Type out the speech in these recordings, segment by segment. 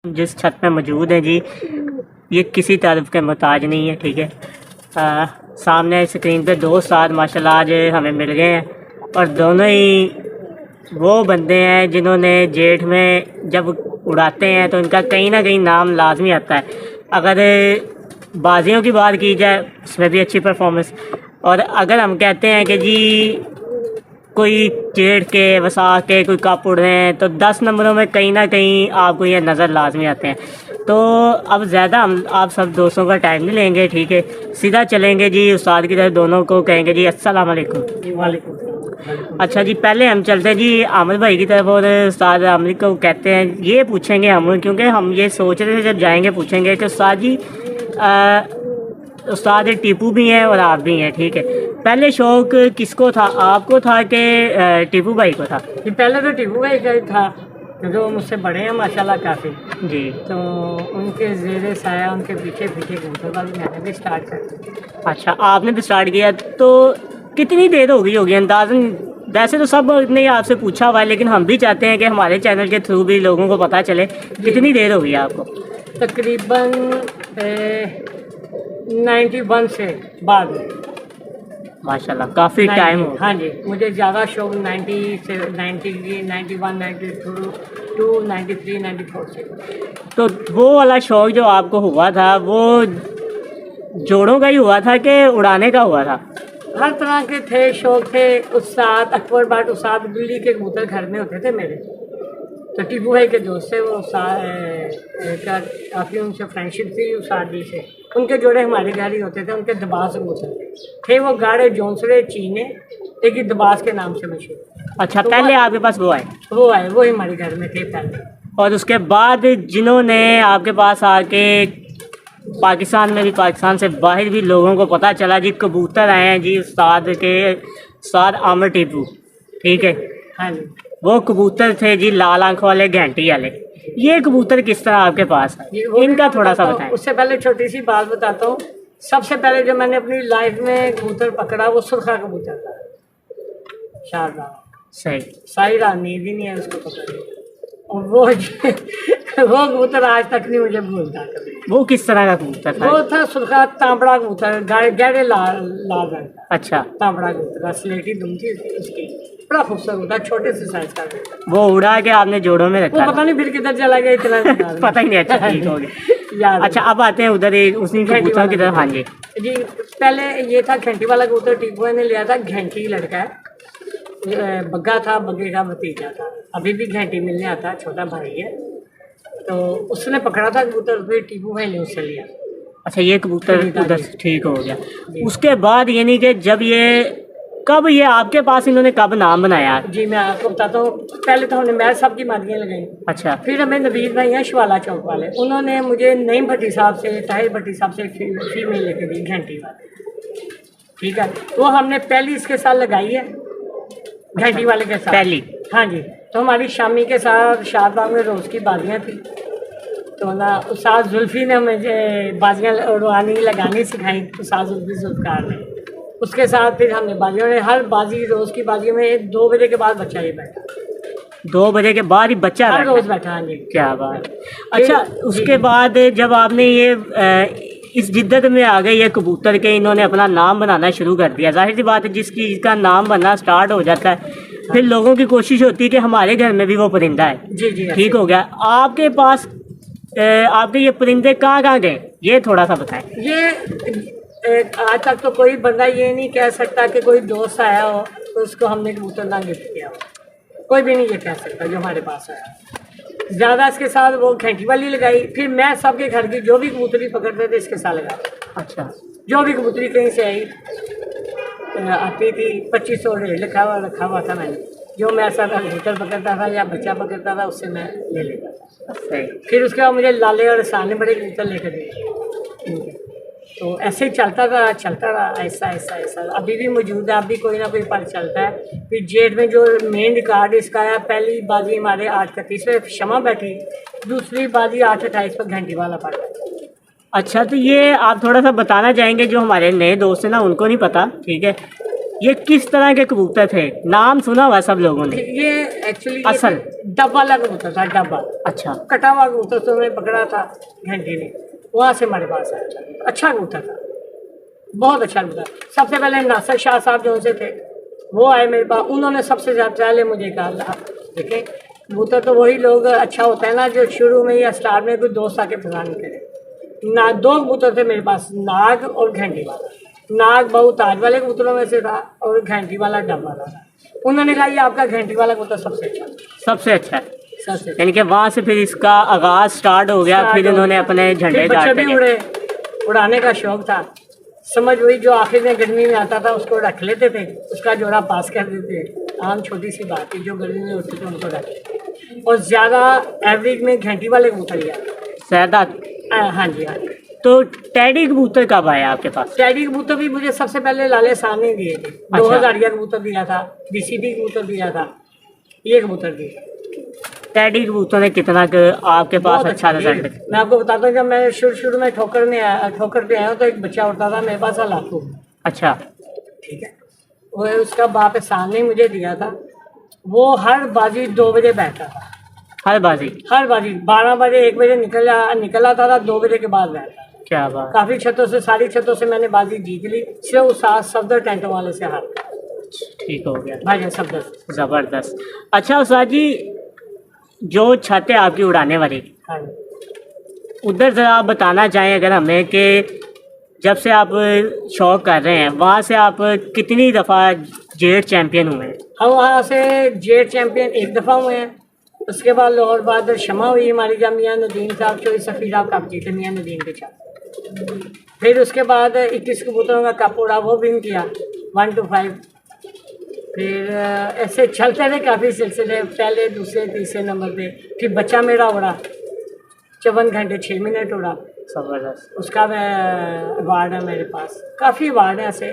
जिस छत पे मौजूद है जी, ये किसी तरफ के मोहताज नहीं है। ठीक है, सामने स्क्रीन पे दो उस्ताद माशाल्लाह आज हमें मिल गए हैं और दोनों ही वो बंदे हैं जिन्होंने जेठ में जब उड़ाते हैं तो इनका कहीं ना कहीं नाम लाजमी आता है। अगर बाजियों की बात की जाए उसमें भी अच्छी परफॉर्मेंस, और अगर हम कहते हैं कि जी कोई जेठ के वसाख के कोई कप उड़ रहे हैं तो 10 नंबरों में कहीं ना कहीं आपको ये नज़र लाजमी आते हैं। तो अब ज़्यादा हम आप सब दोस्तों का टाइम नहीं लेंगे, ठीक है, सीधा चलेंगे जी उस्ताद की तरफ। दोनों को कहेंगे जी अस्सलाम वालेकुम। वालेकुम। अच्छा जी, पहले हम चलते हैं जी आमिर भाई की तरफ और उस्ताद आमिर को कहते हैं ये पूछेंगे हम, क्योंकि हम ये सोच रहे थे जब जाएंगे पूछेंगे कि उस्ताद जी उस्ताद टीपू भी हैं और आप भी हैं। ठीक है, पहले शौक किसको था, आपको था कि टीपू भाई को था? ये पहले तो टीपू भाई का ही था क्योंकि वो मुझसे बड़े हैं माशाल्लाह काफ़ी, जी, तो उनके ज़ेरे साया उनके पीछे पीछे घूमने का भी मैंने भी स्टार्ट कर दिया। अच्छा, आपने भी स्टार्ट किया। तो कितनी देर हो गई होगी अंदाज़न? वैसे तो सब ने आपसे पूछा हुआ है, लेकिन हम भी चाहते हैं कि हमारे चैनल के थ्रू भी लोगों को पता चले। कितनी देर हो गई आपको? तकरीबन 91 से बाद में। माशाल्लाह काफ़ी टाइम हो। हाँ जी, मुझे ज़्यादा शौक 90 से 90 91 92 93 94 से। तो वो वाला शौक जो आपको हुआ था वो जोड़ों का ही हुआ था कि उड़ाने का हुआ था? हर तरह के थे शौक थे। उस्ताद अकबर बाट उस्ताद दिल्ली के कबूतर घर में होते थे मेरे, तो टीपू भाई के दोस्त थे वो काफ़ी उनसे फ्रेंडशिप थी उस्ताद जी से। उनके जोड़े हमारे घर ही होते थे, उनके दबास कबूतर थे वो गाढ़े जोंसरे चीने, एक ही दबास के नाम से मशहूर। अच्छा, तो पहले आपके पास वो आए? वो आए, वो हमारे घर में थे पहले। और उसके बाद जिन्होंने आपके पास आके पाकिस्तान में भी, पाकिस्तान से बाहर भी लोगों को पता चला जी कबूतर आए हैं जी उस्ताद के, उस्ताद आमिर टीपू। ठीक है, हाँ जी, वो कबूतर थे जी लाल आंख वाले घंटी वाले। ये कबूतर किस तरह आपके पास है, इनका थोड़ा सा बताएं। उससे पहले छोटी सी बात बताता हूँ। सबसे पहले जो मैंने अपनी लाइफ में कबूतर पकड़ा वो सुरखा कबूतर था, शारदा। सही, सारी रात नींद ही नहीं है उसको पकड़ने, और वो कबूतर आज तक नहीं मुझे भूलता कभी। वो किस तरह का कबूतर था? वो था सुरखा तांबड़ा कबूतर, गहरे लाल लाल रंग का अच्छा, तांबड़ा कबूतर, स्लेटी दुम थी उसकी, बड़ा खूबसूरत होता, छोटे से साइज का। वो उड़ा के आपने जोड़ों में वो रखा पता नहीं फिर किधर चला गया, इतना पता ही नहीं। अच्छा, ठीक हो गया। याद। अच्छा, अब आते हैं उधर एक उसी कबूतरों की तरफ। हाँ जी जी, पहले ये था घंटी वाला कबूतर, टीपू ने लिया था। घंटी लड़का है, बग्गा था, बग्गे का भतीजा था, अभी भी घंटी मिलने आता, छोटा भाई है। तो उसने पकड़ा था कबूतर, फिर टीपू भाई ने उससे लिया। अच्छा, ये कबूतर जी, उधर जी। से ठीक हो गया। उसके बाद यानी कि जब कब ये आपके पास इन्होंने कब नाम बनाया? जी, मैं आपको बताता हूँ। पहले तो हमने महर साहब की मादियाँ लगाई, अच्छा, फिर हमें नवीद भाई हैं शिवाला चौक वाले, उन्होंने मुझे नईम भट्टी साहब से, ताहिर भट्टी साहब से फीमेल लेके दी घंटी वाले। ठीक है, वो हमने पहली इसके साथ लगाई है, घंटी वाले के साथ पहली। हाँ जी, तो हमारी शामी के साथ शादबाग में रोज़ की बाजियाँ थी, तो ना उस्ताद जुल्फ़ी ने हमें बाजियाँ उड़वानी लगानी सिखाई, उस्ताद जुल्फ़ी जुल्फ़कार ने। उसके साथ फिर हमने बाजियों ने हर बाजी रोज़ की बाजी में 2 बजे के बाद बच्चा ही बैठा, 2 बजे के बाद ही बच्चा हर बैठा? रोज़ बैठा। हाँ जी, क्या बात। अच्छा, उसके जी। बाद जब आपने इस जिद्दत में आ गए ये कबूतर के, इन्होंने अपना नाम बनाना शुरू कर दिया। जाहिर सी बात है, जिसका नाम बनना स्टार्ट हो जाता है फिर लोगों की कोशिश होती है कि हमारे घर में भी वो परिंदा है। जी जी, ठीक हो गया। आपके पास आपके ये परिंदे कहाँ कहाँ गए, ये थोड़ा सा बताएं। ये आज तक तो कोई बंदा ये नहीं कह सकता कि कोई दोस्त आया हो तो उसको हमने कबूतर ना गिफ्ट किया हो, कोई भी नहीं ये कह सकता जो हमारे पास आया। ज़्यादा इसके साथ वो घंटी वाली लगाई, फिर मैं सबके घर की जो भी कबूतरी पकड़ते थे इसके साथ लगा। अच्छा, जो भी कबूतरी कहीं से आई आती थी, 2500 रेट रखा हुआ था मैंने। जो मैं ऐसा था कबूतर पकड़ता था या बच्चा पकड़ता था उससे मैं ले लेता था। सही। फिर उसके बाद मुझे लाले और सामने बड़े कबूतर लेकर दिए, तो ऐसे ही चलता रहा ऐसा ऐसा ऐसा। अभी भी मौजूद है, अभी कोई ना कोई पल चलता है। फिर जेठ में जो मेन रिकॉर्ड इसका है, पहली बाजी हमारे 8:31 पे शमा बैठी, दूसरी बाजी 8:28 पर घंटी वाला पड़ा। अच्छा, तो ये आप थोड़ा सा बताना चाहेंगे जो हमारे नए दोस्त हैं ना, उनको नहीं पता। ठीक है, ये किस तरह के कबूतर थे? नाम सुना हुआ सब लोगों ने। ये एक्चुअली असल? डब्बा वाला कबूतर था, डब्बा अच्छा। कटा हुआ कबूतर तो मैंने पकड़ा था घंटे ने, वहाँ से हमारे पास आया था। अच्छा कबूतर था, बहुत अच्छा कबूतर। सबसे पहले नासिर शाह साहब जो उनसे थे वो आए मेरे पास, उन्होंने सबसे ज़्यादा पहले मुझे कहा देखें कबूतर तो वही लोग अच्छा होता है ना जो शुरू में या स्टार्ट में कोई दोस्त आके पसंद करे ना। दो कबूतर थे मेरे पास, नाग और घंटी वाला। नाग बहु ताज वाले कबूतरों में से था और घंटी वाला डब्बा वाला था। उन्होंने कहा ये आपका घंटी वाला कबूतर सबसे अच्छा सबसे अच्छा है। सबसे यानी कि वहाँ से फिर इसका आगाज स्टार्ट हो गया, फिर उन्होंने अपने झंडे बच्चे गाड़ भी दिए। उड़े, उड़ाने का शौक था। समझ वही जो आखिर में गर्मी में आता था उसको रख लेते थे, उसका जोड़ा पास कर देते। आम छोटी सी बात थी, जो गर्मी में उठते थे उनको रख लेते। और ज़्यादा एवरेज में घंटी वाले कबूतर लिया। शायद हाँ जी हाँ जी। तो टैडी कबूतर कब आया आपके पास? टैडी कबूतर भी मुझे सबसे पहले लाले सामने दिए थे। 2000 का कबूतर दिया था, बीसीबी कबूतर दिया था, ये कबूतर दिए। टैडी कबूतर ने कितना आपके पास बहुत अच्छा रिजल्ट? मैं आपको बताता हूँ, जब मैं शुरू में ठोकर पे आया तो एक बच्चा उठता था मेरे पास लाखों। अच्छा। ठीक है, वो उसका बाप सामने ही मुझे दिया था। वो हर बाजी 2 बजे बैठता था, हर बाजी? हर बाजी 12 बजे 1 बजे निकल आता था, 2 बजे के बाद बैठता था। क्या बात। काफ़ी छतों से, सारी छतों से मैंने बाजी जीत ली, सिर्फ उस सफदर टेंटों वाले से हार। ठीक हो गया भाई सफदर। ज़बरदस्त। अच्छा उस्ताद जी, जो छत है आपकी उड़ाने वाली, हाँ उधर ज़रा आप बताना चाहें अगर हमें कि जब से आप शौक कर रहे हैं वहाँ से आप कितनी दफ़ा जेट चैम्पियन हुए हैं? हम वहाँ से जेट चैम्पियन 1 दफ़ा हुए हैं। उसके बाद लाहौर बहादुर शमा हुई हमारी, जब मियाँ नदीम साहब चोरी सफ़ी साहब कप जीते मियाँ नदीम के साथ। फिर उसके बाद 21 कबूतरों का कप उड़ा, वो विन किया 1 to 5। फिर ऐसे चलते रहे काफ़ी सिलसिले, पहले दूसरे तीसरे नंबर पे। फिर बच्चा मेरा उड़ा 54 घंटे 6 मिनट उड़ा। ज़बरदस्त। उसका अवार्ड है मेरे पास, काफ़ी अवार्ड है ऐसे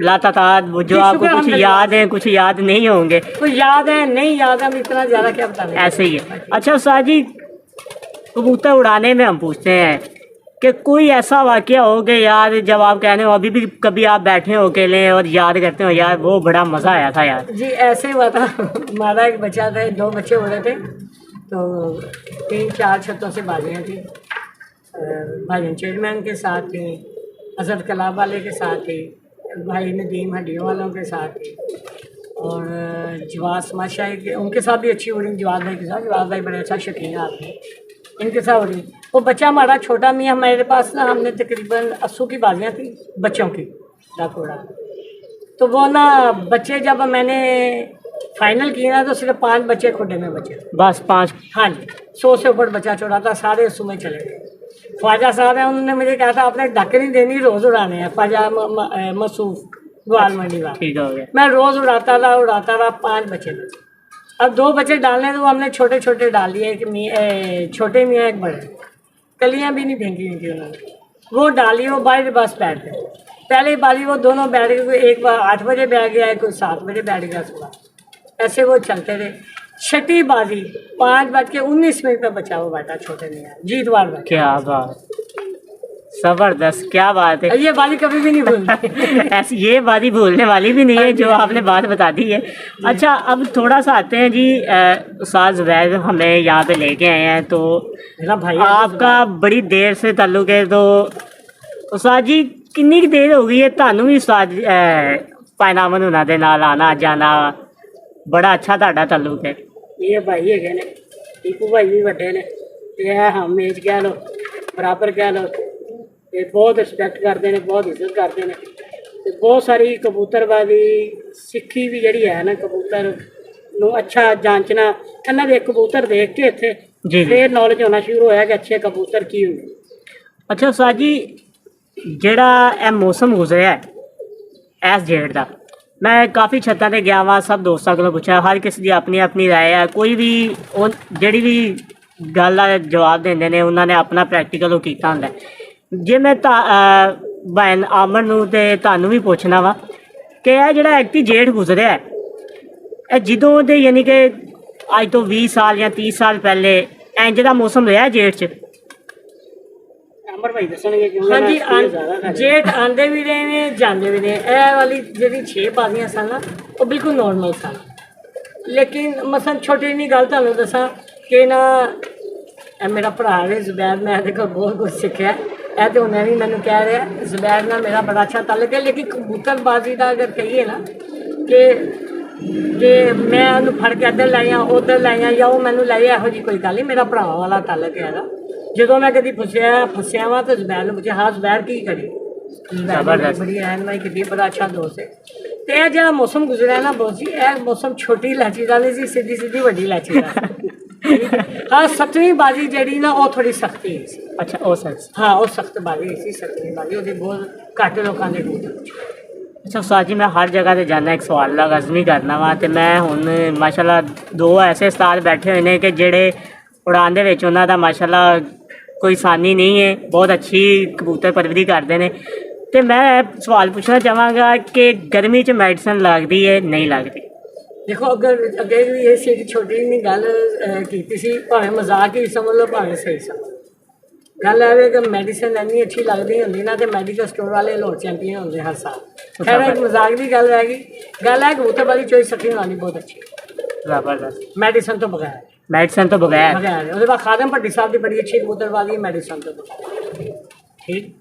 लातातार वो जो जी, आपको शुक्र कुछ अल्हम्दुलिल्लाह। याद है कुछ याद नहीं होंगे, तो याद है नहीं याद है, हम इतना ज़्यादा क्या बताने। ऐसे ही है। अच्छा उस्ताद जी, कबूतर उड़ाने में हम पूछते हैं कि कोई ऐसा वाक़या हो कि यार जब आप कह रहे हो अभी भी कभी आप बैठे हो अकेले और याद करते हो यार वो बड़ा मज़ा आया था यार? जी ऐसे हुआ था। हमारा एक बच्चा था, 2 बच्चे हो रहे थे, तो 3-4 छतों से बाजियाँ थी। भाई चेयरमैन के साथ थी, असद कलाब वाले के साथ थी, भाई नदीम हड्डियों वालों के साथ थी, और जवाद समाशाही के उनके साथ भी अच्छी उड़ी। जवाद भाई के साथ, जवाद भाई बड़े अच्छा शौकीन आदमी, इनके साथ उड़ी। वो बच्चा हमारा छोटा मियाँ मेरे पास ना, हमने तकरीबन 80 की बाजियाँ थी बच्चों की डाकोड़ा। तो वो ना बच्चे जब मैंने फाइनल किया तो सिर्फ 5 बच्चे खुडे में बचे थे, बस 5? हाँ जी। 100 से ऊपर बच्चा छोड़ा था, सारे उसमें में चले गए। ख्वाजा साहब है, उन्होंने मुझे कहा था आपने ढक नहीं देनी, रोज़ उड़ाने हैं। ख्वाजा मसूफ ग्वाल मंडी वाला, ठीक हो गया। मैं रोज़ उड़ाता था। 5 बच्चे बचे। अब 2 बच्चे डालने तो हमने छोटे छोटे डाल लिए, एक छोटे मियाँ एक बड़े, कलियाँ भी नहीं फेंकी हुई थी उन्होंने। वो डाली, वो बाहर बस बैठ गए। पहले बारी वो दोनों बैठ गए, कोई एक बार 8 बजे बैठ गया है, कोई 7 बजे बैठ गया सुबह। ऐसे वो चलते रहे। छठी बाजी 5:19 पर बचा वो बैठा छोटे मियाँ, जीतवार बैठा। क्या बात, जबरदस्त, क्या बात है। ये बाजी कभी भी नहीं भूलती। ऐसी ये बात भूलने वाली भी नहीं है जो आपने बात बता दी है। अच्छा अब थोड़ा सा आते हैं जी, उस्ताद ज़ुबैर हमें यहाँ पे लेके आए हैं, तो मेरा भाई आपका बड़ी देर से ताल्लुक़ है, तो उस्ताद जी कितनी की देर हो गई है ਤੁਹਾਨੂੰ भी उस्ताद पायनामन हुना दे नाल आना जाना? बड़ा अच्छा ਤੁਹਾਡਾ ताल्लुक़ है। ये भाई है ने टीपू भाई भी बड़े ने, ये हम मेज कह लो, बराबर कह लो, ये बहुत रिस्पैक्ट करते हैं, बहुत इज्जत करते हैं। तो बहुत सारी कबूतरबाजी सिक्खी भी जी है ना, कबूतर ਨੂੰ अच्छा जांचना, इन्हों के कबूतर देख के इतने जी फिर नॉलेज होना शुरू होया कि अच्छे कबूतर की होंगे। अच्छा उस्ताद जी, ਜਿਹੜਾ ਇਹ मौसम गुजरिया है इस जेठ का, मैं काफ़ी छत्तां ते गया वा, सब दोस्तों को पूछा, हर किसी की अपनी अपनी राय है। कोई भी ਜਿਹੜੀ भी गल का जवाब देंदे ने उन्होंने अपना प्रैक्टिकल वो किया होंदा है। जे मैं भैन आमन नूं ते ਤੁਹਾਨੂੰ भी पूछना वा कि ਇਹ ਜਿਹੜਾ ਐਕਟੀ जेठ गुजरिया है, ਇਹ ਜਦੋਂ ਦੇ यानी कि अज तो 20 साल या 30 साल पहले इंज दा मौसम रहा जेठ च? ਅਮਰ ਭਾਈ ਦੱਸਣਗੇ ਕਿਉਂਕਿ हाँ जी ਮੈਂ ਜ਼ਿਆਦਾ ਕਰ जेठ आंदे भी रहे ने जाते भी रहे ए वाली जी 6 बाजियां सन ना वो बिल्कुल नॉर्मल सन लेकिन मसन छोटी जी गल तुहानू दसा कि ना ਇਹ ਮੇਰਾ ਭਰਾ ਹੈ ਜ਼ੁਬੈਰ ਮੈਂ ਇਹਦੇ ਕੋਲ ਬਹੁਤ ਕੁਝ ਸਿੱਖਿਆ ਇਹ ਤੇ ਉਹਨੇ ਵੀ ਮੈਨੂੰ ਕਹਿ ਰਿਹਾ ਜ਼ੁਬੈਰ ਨਾਲ ਮੇਰਾ ਬੜਾ ਅੱਛਾ ਤਾਲੁਕ ਹੈ ਲੇਕਿਨ ਕਬੂਤਰਬਾਜ਼ੀ ਦਾ ਅਗਰ ਕਹੀਏ ਨਾ ਕਿ ਮੈਂ ਉਹਨੂੰ ਫੜ ਕੇ ਇੱਧਰ ਲਾਈਆਂ ਉੱਧਰ ਲਾਈਆਂ ਜਾਂ ਉਹ ਮੈਨੂੰ ਲਾਈ ਇਹੋ ਜਿਹੀ ਕੋਈ ਗੱਲ ਨਹੀਂ ਮੇਰਾ ਭਰਾਵਾਂ ਵਾਲਾ ਤਾਲੁਕ ਹੈ ਇਹਦਾ ਜਦੋਂ ਮੈਂ ਕਦੀ ਫਸਿਆ ਵਾਂ ਤਾਂ ਜ਼ੁਬੈਰ ਨੂੰ ਪੁੱਛਿਆ ਹਾਂ ਜ਼ੁਬੈਰ ਕੀ ਕਰੀ ਜ਼ਬਰਦਸਤ ਬੜੀ ਰਹਿਨਮਾਈ ਕੀਤੀ ਬੜਾ ਅੱਛਾ ਦੋਸਤ ਹੈ ਤੇ ਇਹ ਜਿਹੜਾ ਮੌਸਮ ਗੁਜ਼ਰਿਆ ਨਾ ਬਹੁਤ ਜੀ ਇਹ ਮੌਸਮ ਛੋਟੀ ਇਲਾਇਚੀ ਦਾ ਨਹੀਂ ਸੀ ਸਿੱਧੀ ਸਿੱਧੀ ਵੱਡੀ ਇਲਾਇਚੀ ਦਾ हाँ सतवीं बाजी जड़ी ना वो थोड़ी सख्ती सी अच्छा वो सर हाँ वो सख्त बाजी सी सतवीं बाजी वो बहुत घट लोगों ने अच्छा उस्ताद जी मैं हर जगह से जाना एक सवाल लाजमी करना वा तो मैं हुण माशाल्लाह दो ऐसे उस्ताद बैठे हुए हैं कि जेड़े उड़ान दे विच उन्हां दा माशाल्लाह कोई सानी नहीं है बहुत अच्छी कबूतर परवरी करते हैं तो मैं सवाल पूछना चाहांगा कि गर्मी च मैडिसन लगती है नहीं लगती देखो अगर अगे भी ये सी छोटी जी गल की सी भावें मजाक ही समझ लो भावें सही समझ गल है कि मैडिसन इन्नी अच्छी लगती होंगी ना तो मैडिकल स्टोर वाले लाहौर चैंपियन होंगे हर साल खैर एक मजाक की गल रहेगी गल है कबूतरबाजी चोई सखी वाली बहुत अच्छी जबरदस्त मैडिसन तो बगैर मैडिसन तो बगैर उसके बाद खादम भट्टी साहब की बड़ी अच्छी कबूतरबाजी है मैडिसन तो बगैर ठीक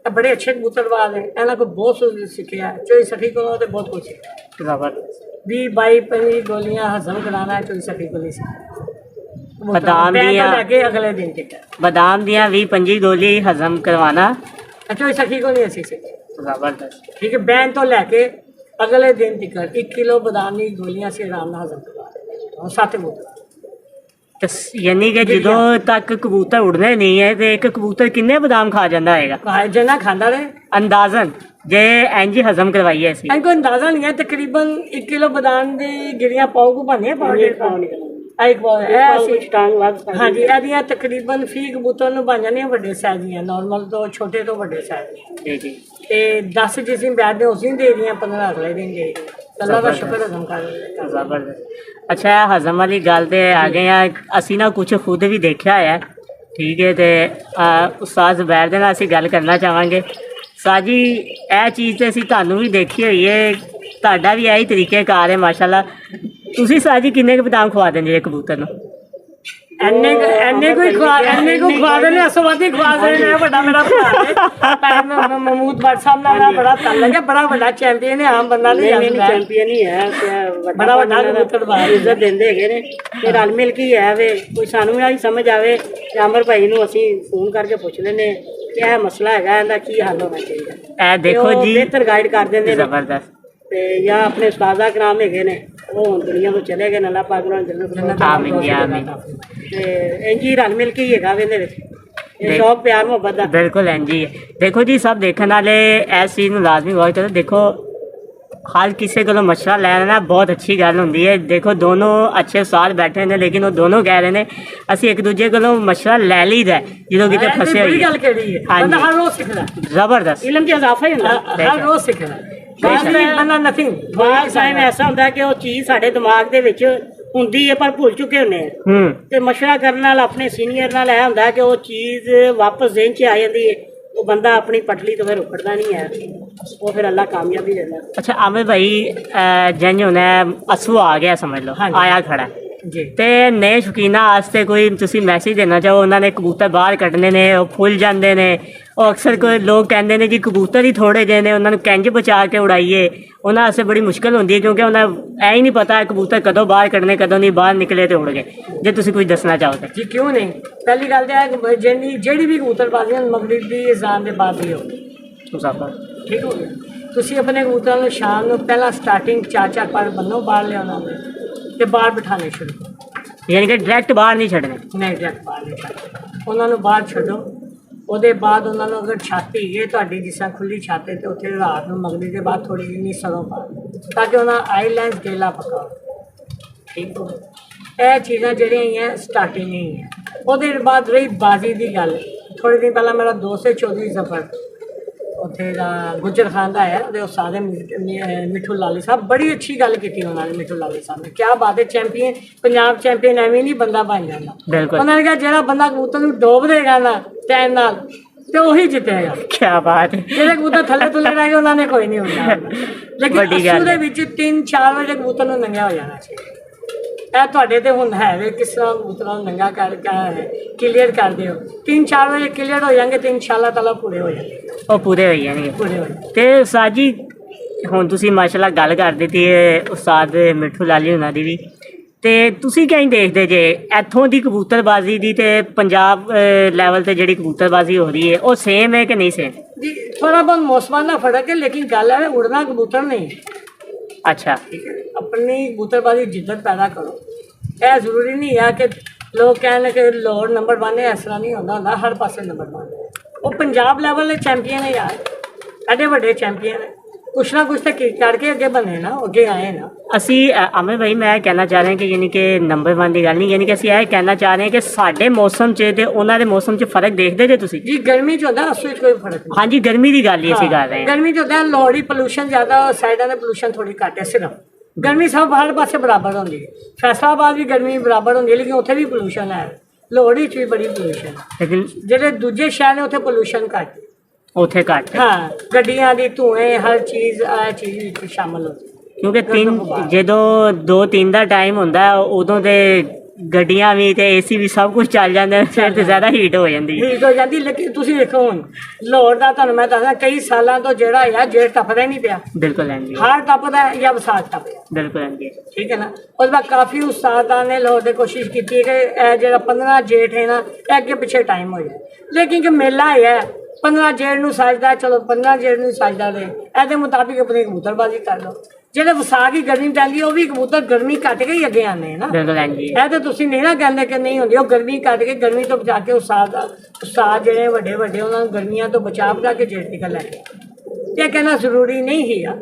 बड़े अच्छे कबूतरबाज हैं इन्होंने को बहुत सीखा चोई सखी को तो बहुत कुछ सीखा जबरदस्त 20-22 गोलियां हजम कराना है चोई सखी को नहीं बादाम दियां लगे अगले दिन तक बादाम दियां 20-25 गोली हजम करवाना चोई सखी को नहीं असी सीखी जबरदस्त ठीक है बैन तो लैके अगले दिन तक 1 किलो बादाम की गोलियां से आराम नाल हजम करवा 7 बोतल यानी कि जो तक कबूतर उड़ने नहीं है तो एक कबूतर किन्ने बादाम खा जाता है जिन्ना खांदा रहे अंदाजन जे इंज हजम करवाई है इनको अंदाजा नहीं है तकरीबन 1 किलो बादाम की गिरियां पाओ को बने हाँ जी ਇਹਦੀਆਂ ਤਕਰੀਬਨ ਫੀ ਕਬੂਤਰ ਨੂੰ ਬਣ ਜਾਂਦੀਆਂ ਵੱਡੇ ਸਾਈਜ਼ ਦੀਆਂ ਨਾਰਮਲ ਤੋਂ ਛੋਟੇ ਤੋਂ ਵੱਡੇ ਸਾਈਜ਼ ਦੀਆਂ जी ਤੇ 10 ਜਿਸਮ ਬੈਠਦੇ ਉਸੇ ਦੇ ਦੀਆਂ 15 ਅਗਲੇ ਦਿਨ ਦੇ ਅੱਲਾਹ ਦਾ ਸ਼ੁਕਰ ਹਜ਼ਮ ਕਰ ਜ਼ਬਰਦਸਤ ਅੱਛਾ ਹਜ਼ਮ ਵਾਲੀ ਗੱਲ ਤੇ ਆ ਗਏ ਆ ਅਸੀਂ ਨਾ ਕੁਝ ਖੁਦ ਵੀ ਦੇਖਿਆ ਹੈ ਠੀਕ ਹੈ ਤੇ ਉਸਤਾਦ ਜ਼ੁਬੈਰ ਦੇ ਨਾਲ ਅਸੀਂ ਗੱਲ ਕਰਨਾ ਚਾਹਾਂਗੇ ਸਾਜੀ ਇਹ ਚੀਜ਼ ਤੇ ਅਸੀਂ ਤੁਹਾਨੂੰ ਵੀ ਦੇਖੀ ਹੋਈ ਹੈ ਤੁਹਾਡਾ ਵੀ ਇਹੀ ਤਰੀਕੇਕਾਰ ਹੈ ਮਾਸ਼ਾਅੱਲਾ ਤੁਸੀਂ ਸਾਜੀ ਕਿੰਨੇ ਕੁ ਬਦਾਮ ਖਵਾ ਦਿੰਦੇ ਜੇ ਕਬੂਤਰ ਨੂੰ ਐਨੇ ਕੋਈ ਖਵਾ ਦੇਣੇ ਅਸਵਾਦੀ ਖਵਾ ਦੇਣੇ ਵੱਡਾ ਮੇਰਾ ਭਰਾ ਹੈ ਮਹਮੂਦ ਭੱਟ ਸਾਹਿਬ ਨਾਲ ਬੜਾ ਤਾਲੁਕ ਹੈ ਬੜਾ ਵੱਡਾ ਚੈਂਪੀਅਨ ਹੈ ਆਮ ਬੰਦਾ ਨਹੀਂ ਚੈਂਪੀਅਨ ਹੀ ਹੈ ਬੜਾ ਵੱਡਾ ਕਬੂਤਰਬਾਜ਼ ਇੱਜ਼ਤ ਦਿੰਦੇ ਹੈਗੇ ਨੇ ਤੇ ਰਲ ਮਿਲ ਕੇ ਹੈ ਵੇ ਕੋਈ ਸਾਨੂੰ ਵੀ ਸਮਝ ਆਵੇ ਤੇ ਅਮਰ ਭਾਈ ਨੂੰ ਅਸੀਂ ਫੋਨ ਕਰਕੇ ਪੁੱਛ ਲੈਂਦੇ ਕਿ ਇਹ ਮਸਲਾ ਹੈਗਾ ਇਹਦਾ ਕੀ ਹੱਲ ਹੋਣਾ ਚਾਹੀਦਾ ਇਹ ਦੇਖੋ ਜੀ ਬਿਹਤਰ ਗਾਈਡ ਕਰ ਦਿੰਦੇ ਨੇ ਜ਼ਬਰਦਸਤ ਤੇ ਜਾਂ ਆਪਣੇ ਉਸਤਾਦਾ ਕਰਾਮ ਹੈਗੇ ਨੇ ਉਹ ਹੁਣ ਦੁਨੀਆ ਤੋਂ ਚਲੇ ਗਏ ਨੇ ਅੱਲਾਹ ਪਾਕ ਉਹਨਾਂ ਨੂੰ ਜੰਨਤ ਆਮੀਨ ਜੀ ਆਮੀਨ ਤੇ ਇੰਜ ਹੀ ਰਲ ਮਿਲ ਕੇ ਹੀ ਹੈਗਾ ਵੇ ਇਹਦੇ ਵਿੱਚ ਇਹ ਸ਼ੌਕ ਪਿਆਰ ਮੁਹੱਬਤ ਦਾ बिल्कुल हैं जी देखो जी सब देखने वाले इस चीज़ में लाजमी गौर करो देखो हर किसी को मशवरा लेना बहुत अच्छी गल होंगी है देखो दोनों अच्छे उस्ताद बैठे ने लेकिन वो दोनों कह रहे हैं असी एक दूजे को मशवरा ले लीदा जो कितने फसे हुए हाँ जी हर रोज सीखना जबरदस्त इलम ਚ ਇਜ਼ਾਫਾ ਹੀ ਹੁੰਦਾ हर रोज सीखना ਬੰਦਾ ਨਥਿੰਗ ਬਾਅਦ ਟਾਈਮ ਐਸਾ ਹੁੰਦਾ ਕਿ ਉਹ ਚੀਜ਼ ਸਾਡੇ ਦਿਮਾਗ ਦੇ ਵਿੱਚ ਹੁੰਦੀ ਹੈ ਪਰ ਭੁੱਲ ਚੁੱਕੇ ਹੁੰਦੇ ਆ ਤੇ ਮਸ਼ਵਰਾ ਕਰਨ ਨਾਲ ਆਪਣੇ ਸੀਨੀਅਰ ਨਾਲ ਇਹ ਹੁੰਦਾ ਕਿ ਉਹ ਚੀਜ਼ ਵਾਪਸ ਜ਼ਿਹਨ 'ਚ ਆ ਜਾਂਦੀ ਹੈ ਉਹ ਬੰਦਾ ਆਪਣੀ ਪਟਲੀ ਤੋਂ ਫਿਰ ਉੱਪੜਦਾ ਨਹੀਂ ਹੈ ਉਹ ਫਿਰ ਅੱਲਾ ਕਾਮਯਾਬੀ ਦਿੰਦਾ अच्छा आमिर भाई जंज होना असू आ गया समझ लो हाँ जी। आया खड़ा जी ਤੇ ਨਏ ਸ਼ੌਕੀਨਾਂ ਵਾਸਤੇ ਕੋਈ ਤੁਸੀਂ ਮੈਸੇਜ ਦੇਣਾ ਚਾਹੋ ਉਹਨਾਂ ਨੇ ਕਬੂਤਰ ਬਾਹਰ ਕੱਢਣੇ ਨੇ ਉਹ ਫੁੱਲ ਜਾਂਦੇ ਨੇ ਉਹ ਅਕਸਰ ਕੋਈ ਲੋਕ ਕਹਿੰਦੇ ਨੇ ਜੀ ਕਬੂਤਰ ਹੀ ਥੋੜੇ ਜਿਹੇ ਨੇ ਉਹਨਾਂ ਨੂੰ ਕਿੰਜ ਬਚਾ ਕੇ ਉਡਾਈਏ ਉਹਨਾਂ ਵਾਸਤੇ ਬੜੀ ਮੁਸ਼ਕਲ ਹੁੰਦੀ ਹੈ ਕਿਉਂਕਿ ਉਹਨਾਂ ਐ ਹੀ ਨਹੀਂ ਪਤਾ ਕਬੂਤਰ ਕਦੋਂ ਬਾਹਰ ਕੱਢਣੇ ਕਦੋਂ ਨਹੀਂ ਬਾਹਰ ਨਿਕਲੇ ਤੇ ਉੜ ਗਏ ਜੇ ਤੁਸੀਂ ਕੁਝ ਦੱਸਣਾ ਚਾਹੋ ਤਾਂ ਜੀ ਕਿਉਂ ਨਹੀਂ ਪਹਿਲੀ ਗੱਲ ਤਾਂ ਹੈ ਕਿ ਜਿਹੜੀ ਵੀ ਕਬੂਤਰਬਾਜ਼ੀ ਮਗਰਿਬ ਦੀ ਅਜ਼ਾਨ ਦੇ ਬਾਅਦ ਹੀ ਹੋ ਮੁਸਾਫਰ ਠੀਕ ਹੋ ਗਿਆ ਤੁਸੀਂ ਆਪਣੇ ਕਬੂਤਰਾਂ ਨੂੰ ਸ਼ਾਮ ਨੂੰ ਪਹਿਲਾਂ ਸਟਾਰਟਿੰਗ 4-4 ਪਰ ਬੰਨੋ ਬਾਹਰ ਲਿਆਉਣਾ ਹੋਵੇ ਤੇ ਬਾਹਰ ਬਿਠਾਣੇ ਸ਼ੁਰੂ ਕਰੋ ਯਾਨੀ ਕਿ ਡਾਇਰੈਕਟ ਬਾਹਰ ਨਹੀਂ ਛੱਡਣੇ ਨਹੀਂ ਡਾਇਰੈਕਟ ਬਾਹਰ ਨਹੀਂ ਛੱਡਣਾ ਉਹਨਾਂ ਨੂੰ ਬਾਹਰ ਛੱਡੋ ਉਹਦੇ ਬਾਅਦ ਉਹਨਾਂ ਨੂੰ ਅਗਰ ਛੱਤ ਹੀ ਹੈ ਤੁਹਾਡੀ ਜਿਸ ਤਰ੍ਹਾਂ ਖੁੱਲੀ ਛੱਤ ਹੈ ਤੇ ਉੱਥੇ ਰਾਤ ਨੂੰ ਮਗਰਿਬ ਦੇ ਬਾਅਦ ਥੋੜੀ ਜਿਹੀ ਸਰੋਂ ਪਾ ਤਾਂ ਕਿ ਉਹਨਾਂ ਆਈਲੈਂਡ ਡੇਲਾ ਪਕਾਓ ਠੀਕ ਹੋ ਇਹ ਚੀਜ਼ਾਂ ਜਿਹੜੀਆਂ ਹੈ ਸਟਾਰਟਿੰਗ ਹੀ ਹੈ ਉਹਦੇ ਬਾਅਦ ਰਹੀ ਬਾਜ਼ੀ ਦੀ ਗੱਲ ਥੋੜੇ ਦਿਨ ਪਹਿਲਾਂ ਮੇਰਾ ਦੋਸਤ ਹੈ ਚੌਧਰੀ ਜ਼ਫਰ ਉੱਥੇ ਦਾ ਗੁੱਜਰ ਖਾਨ ਦਾ ਹੈ ਉਹਦੇ ਉਸਤਾਦ ਮਿੱਠੂ ਲਾਲੀ ਸਾਹਿਬ ਬੜੀ ਅੱਛੀ ਗੱਲ ਕੀਤੀ ਉਹਨਾਂ ਨੇ ਮਿੱਠੂ ਲਾਲੀ ਸਾਹਿਬ ਨੇ ਕਿਆ ਬਾਤ ਹੈ ਚੈਂਪੀਅਨ ਪੰਜਾਬ ਚੈਂਪੀਅਨ ਐਵੇਂ ਨਹੀਂ ਬੰਦਾ ਬਣ ਜਾਂਦਾ ਬਿਲਕੁਲ ਉਹਨਾਂ ਨੇ ਕਿਹਾ ਜਿਹੜਾ ਬੰਦਾ ਕਬੂਤਰ ਨੂੰ ਡੋਬ ਦੇਗਾ ਨਾ ਟਾਈਮ ਨਾਲ ਤੇ ਉਹੀ ਜਿੱਤੇਗਾ। ਕੀ ਬਾਤ ਹੈ। ਜਿਹੜੇ ਕਬੂਤਰ ਥੱਲੇ ਤੁੱਲੇ ਰਹਿ ਗਏ ਉਹਨਾਂ ਨੇ ਕੋਈ ਨਹੀਂ ਹੁੰਦਾ। ਲੇਕਿਨ ਵੱਡੀ ਗੱਲ ਅਸੂ ਦੇ ਹੈ। ਵਿੱਚ 3-4 ਵਜੇ ਕਬੂਤਰ ਨੂੰ ਨੰਗਾ ਹੋ ਜਾਣਾ ਚਾਹੀਦਾ। ਇਹ ਤੁਹਾਡੇ ਤੇ ਹੁਣ ਹੈ ਵੇ ਕਿਸ ਤਰ੍ਹਾਂ ਕਬੂਤਰਾਂ ਨੂੰ ਨੰਗਾ ਕਰ ਕਲੀਅਰ ਕਰ ਦਿਓ। 3-4 ਵਜੇ ਕਲੀਅਰ ਹੋ ਜਾਣਗੇ ਤੇ ਇਨਸ਼ਾਅੱਲਾ ਤਾਲਾ ਪੂਰੇ ਹੋ ਜਾਣਗੇ। ਉਹ ਪੂਰੇ ਹੋਈ ਜਾਣਗੇ। ਪੂਰੇ ਹੋ ਜਾਣਗੇ। ਤੇ ਉਸਤਾਦ ਜੀ ਹੁਣ ਤੁਸੀਂ ਮਾਸ਼ਾਅੱਲਾ ਗੱਲ ਕਰ ਦਿੱਤੀ ਹੈ ਉਸਤਾਦ ਮਿੱਠੂ ਲਾਲੀ ਉਹਨਾਂ ਦੀ ਵੀ, ਤੇ ਤੁਸੀਂ ਕਿਵੇਂ ਦੇਖਦੇ ਜੇ ਇੱਥੋਂ ਦੀ ਕਬੂਤਰਬਾਜ਼ੀ ਦੀ ਤੇ ਪੰਜਾਬ ਲੈਵਲ ਤੇ ਜਿਹੜੀ ਕਬੂਤਰਬਾਜ਼ੀ ਹੋ ਰਹੀ ਹੈ ਉਹ ਸੇਮ ਹੈ ਕਿ ਨਹੀਂ ਸੇਮ? ਜੀ ਥੋੜਾ ਬਹੁਤ ਮੌਸਮਾਂ ਦਾ ਫਰਕ ਹੈ, ਲੇਕਿਨ ਗੱਲ ਹੈ ਉੜਨਾ ਕਬੂਤਰ ਨਹੀਂ। ਅੱਛਾ। ਠੀਕ ਹੈ, ਆਪਣੀ ਕਬੂਤਰਬਾਜ਼ੀ ਜਿੱਦਤ ਪੈਦਾ ਕਰੋ। ਇਹ ਜ਼ਰੂਰੀ ਨਹੀਂ ਹੈ ਕਿ ਲੋਕ ਕਹਿਣ ਕਿ ਲਾਹੌਰ ਨੰਬਰ 1 ਹੈ, ਇਸ ਤਰ੍ਹਾਂ ਨਹੀਂ ਹੁੰਦਾ ਹਰ ਪਾਸੇ ਨੰਬਰ 1 ਹੈ। ਉਹ ਪੰਜਾਬ ਲੈਵਲ ਦੇ ਚੈਂਪੀਅਨ ਹੈ ਯਾਰ, ਐਡੇ ਵੱਡੇ ਚੈਂਪੀਅਨ ਹੈ। ਕੁਛ ਨਾ ਕੁਛ ਤਾਂ ਕਰਕੇ ਅੱਗੇ ਬਣੇ ਨਾ, ਅੱਗੇ ਆਏ ਨਾ। ਅਸੀਂ ਅਮਰ ਭਾਈ ਮੈਂ ਕਹਿਣਾ ਚਾਹ ਰਿਹਾ ਕਿ ਯਾਨੀ ਕਿ ਨੰਬਰ 1 ਦੀ ਗੱਲ ਨਹੀਂ, ਯਾਨੀ ਕਿ ਅਸੀਂ ਇਹ ਕਹਿਣਾ ਚਾਹ ਰਹੇ ਹਾਂ ਕਿ ਸਾਡੇ ਮੌਸਮ 'ਚ ਤੇ ਉਹਨਾਂ ਦੇ ਮੌਸਮ 'ਚ ਫਰਕ ਦੇਖਦੇ ਜੇ ਤੁਸੀਂ? ਜੀ ਗਰਮੀ 'ਚ ਹੁੰਦਾ, ਅਸੂ 'ਚ ਕੋਈ ਫਰਕ ਨਹੀਂ। ਹਾਂਜੀ ਗਰਮੀ ਦੀ ਗੱਲ ਹੀ ਅਸੀਂ ਕਰ ਰਹੇ ਹਾਂ। ਗਰਮੀ 'ਚ ਹੁੰਦਾ ਲਾਹੌਰੀ ਪੋਲੂਸ਼ਨ ਜ਼ਿਆਦਾ, ਸਾਈਡਾਂ ਦੇ ਪੋਲੂਸ਼ਨ ਥੋੜੀ ਘੱਟ ਹੈ। ਸਿਰਫ ਗਰਮੀ ਸਭ ਹਰ ਪਾਸੇ ਬਰਾਬਰ ਹੁੰਦੀ ਹੈ। ਫੈਸਲਾਬਾਦ ਵੀ ਗਰਮੀ ਬਰਾਬਰ ਹੁੰਦੀ ਹੈ, ਲੇਕਿਨ ਉੱਥੇ ਵੀ ਪੋਲੂਸ਼ਨ ਹੈ। ਲਾਹੌਰੀ 'ਚ ਵੀ ਬੜੀ ਪੋਲੂਸ਼ਨ ਹੈ, ਲੇਕਿਨ ਜਿਹੜੇ ਦੂਜੇ ਸ਼ਹਿਰ ਨੇ ਉੱਥੇ ਪੋਲੂਸ਼ਨ ਘੱਟ ਹੈ। ਉੱਥੇ ਘੱਟ ਹੈ। ਹਾਂ, ਗੱਡੀਆਂ ਦੀ ਧੂਏ ਹਰ ਚੀਜ਼ ਇਹ ਚੀਜ਼ ਵਿੱਚ ਸ਼ਾਮਲ ਹੋ ਜਾਂਦੀ। ਕਿਉਂਕਿ ਜਦੋਂ 2-3 ਦਾ ਟਾਈਮ ਹੁੰਦਾ ਉਦੋਂ ਤੇ ਗੱਡੀਆਂ ਵੀ ਤੇ ਏਸੀ ਵੀ ਸਭ ਕੁਝ ਚੱਲ ਜਾਂਦੇ ਨੇ, ਫਿਰ ਤੇ ਜ਼ਿਆਦਾ ਹੀਟ ਹੋ ਜਾਂਦੀ ਹੈ। ਹੀਟ ਹੋ ਜਾਂਦੀ। ਲੇਕਿਨ ਤੁਸੀਂ ਦੇਖੋ ਹੁਣ ਲਾਹੌਰ ਦਾ ਤੁਹਾਨੂੰ ਮੈਂ ਦੱਸਦਾ ਕਈ ਸਾਲਾਂ ਤੋਂ ਜਿਹੜਾ ਹੈ ਜੇਠ ਟੱਪਦਾ ਹੀ ਨਹੀਂ ਪਿਆ। ਬਿਲਕੁਲ ਹਾਂਜੀ, ਹਾੜ ਟੱਪਦਾ ਹੈ ਜਾਂ ਵਿਸਾਖ ਟੱਪਦਾ। ਬਿਲਕੁਲ ਹਾਂਜੀ। ਠੀਕ ਹੈ ਨਾ। ਉਸ ਬਾਅਦ ਕਾਫੀ ਉਸਤਾਦਾਂ ਨੇ ਲਾਹੌਰ ਦੇ ਕੋਸ਼ਿਸ਼ ਕੀਤੀ ਹੈ ਕਿ ਇਹ ਜਿਹੜਾ 15 ਜੇਠ ਹੈ ਨਾ ਇਹ ਅੱਗੇ ਪਿੱਛੇ ਟਾਈਮ ਹੋ ਜਾਏ, ਲੇਕਿਨ ਕਿ ਮੇਲਾ ਹੈ 15 ਜੇਠ ਨੂੰ ਸਜਦਾ, ਚਲੋ 15 ਜੇਠ ਨੂੰ ਸਜਦਾ ਦੇ ਇਹਦੇ ਮੁਤਾਬਿਕ ਆਪਣੀ ਕਬੂਤਰਬਾਜ਼ੀ ਕਰ ਲਓ। ਜਿਹੜੇ ਵਿਸਾਖ ਦੀ ਗਰਮੀ ਪੈਂਦੀ ਉਹ ਵੀ ਕਬੂਤਰ ਗਰਮੀ ਕੱਟ ਕੇ ਹੀ ਅੱਗੇ ਆਉਂਦੇ ਨਾ। ਬਿਲਕੁਲ ਹਾਂਜੀ। ਇਹ ਤਾਂ ਤੁਸੀਂ ਨਹੀਂ ਨਾ ਕਹਿੰਦੇ ਕਿ ਨਹੀਂ ਹੁੰਦੀ, ਉਹ ਗਰਮੀ ਕੱਟ ਕੇ ਗਰਮੀ ਤੋਂ ਬਚਾ ਕੇ ਉਸਤਾਦ ਜਿਹੜੇ ਵੱਡੇ ਉਹਨਾਂ ਨੂੰ ਗਰਮੀਆਂ ਤੋਂ ਬਚਾ ਕੇ ਜੇਠ ਨਿਕਲ ਲੈ ਕੇ। ਇਹ ਕਹਿਣਾ ਜ਼ਰੂਰੀ ਨਹੀਂ ਹੀ ਆ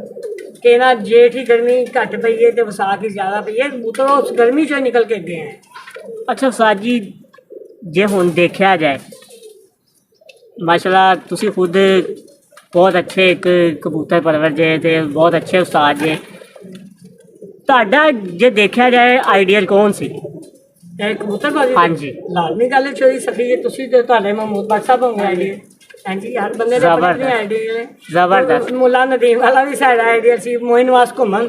ਕਿ ਨਾ ਜੇਠ ਹੀ ਗਰਮੀ ਘੱਟ ਪਈ ਹੈ ਤੇ ਵਿਸਾਖ ਹੀ ਜ਼ਿਆਦਾ ਪਈ ਹੈ। ਕਬੂਤਰ ਉਸ ਗਰਮੀ ਚੋਂ ਨਿਕਲ ਕੇ ਅੱਗੇ ਆਏ। ਅੱਛਾ ਉਸਤਾਦ ਜੀ ਜੇ ਹੁਣ ਦੇਖਿਆ ਜਾਏ ਮਾਸ਼ਾਅੱਲਾ ਤੁਸੀਂ ਖੁਦ ਬਹੁਤ ਅੱਛੇ ਇੱਕ ਕਬੂਤਰ ਪਰਵਰ ਜੇ ਤੇ ਬਹੁਤ ਅੱਛੇ ਉਸਤਾਦ ਜੇ, ਤੁਹਾਡਾ ਜੇ ਦੇਖਿਆ ਜਾਏ ਆਈਡੀਅਲ ਕੌਣ ਸੀ? ਇਹ ਕਬੂਤਰਬਾਜ਼ੀ ਹਾਂਜੀ ਲਾਜ਼ਮੀ ਗੱਲ ਚੋਰੀ ਸਕੀ ਤੁਸੀਂ ਤੇ ਤੁਹਾਡੇ ਮਹਿਮੂਦ ਬਾਦ ਸਾਹਿਬ ਹੋਣਗੇ ਆਈਡੀਆ। ਹਾਂਜੀ ਹਰ ਬੰਦੇ ਦੇ ਆਪਣੇ ਆਈਡੀਆ ਨੇ। ਜ਼ਬਰਦਸਤ। ਮੁੱਲਾ ਨਦੀਮ ਵਾਲਾ ਵੀ ਸਾਡਾ ਆਈਡੀਆ ਸੀ। ਮੋਇਨਵਾਸ ਘੁੰਮਣ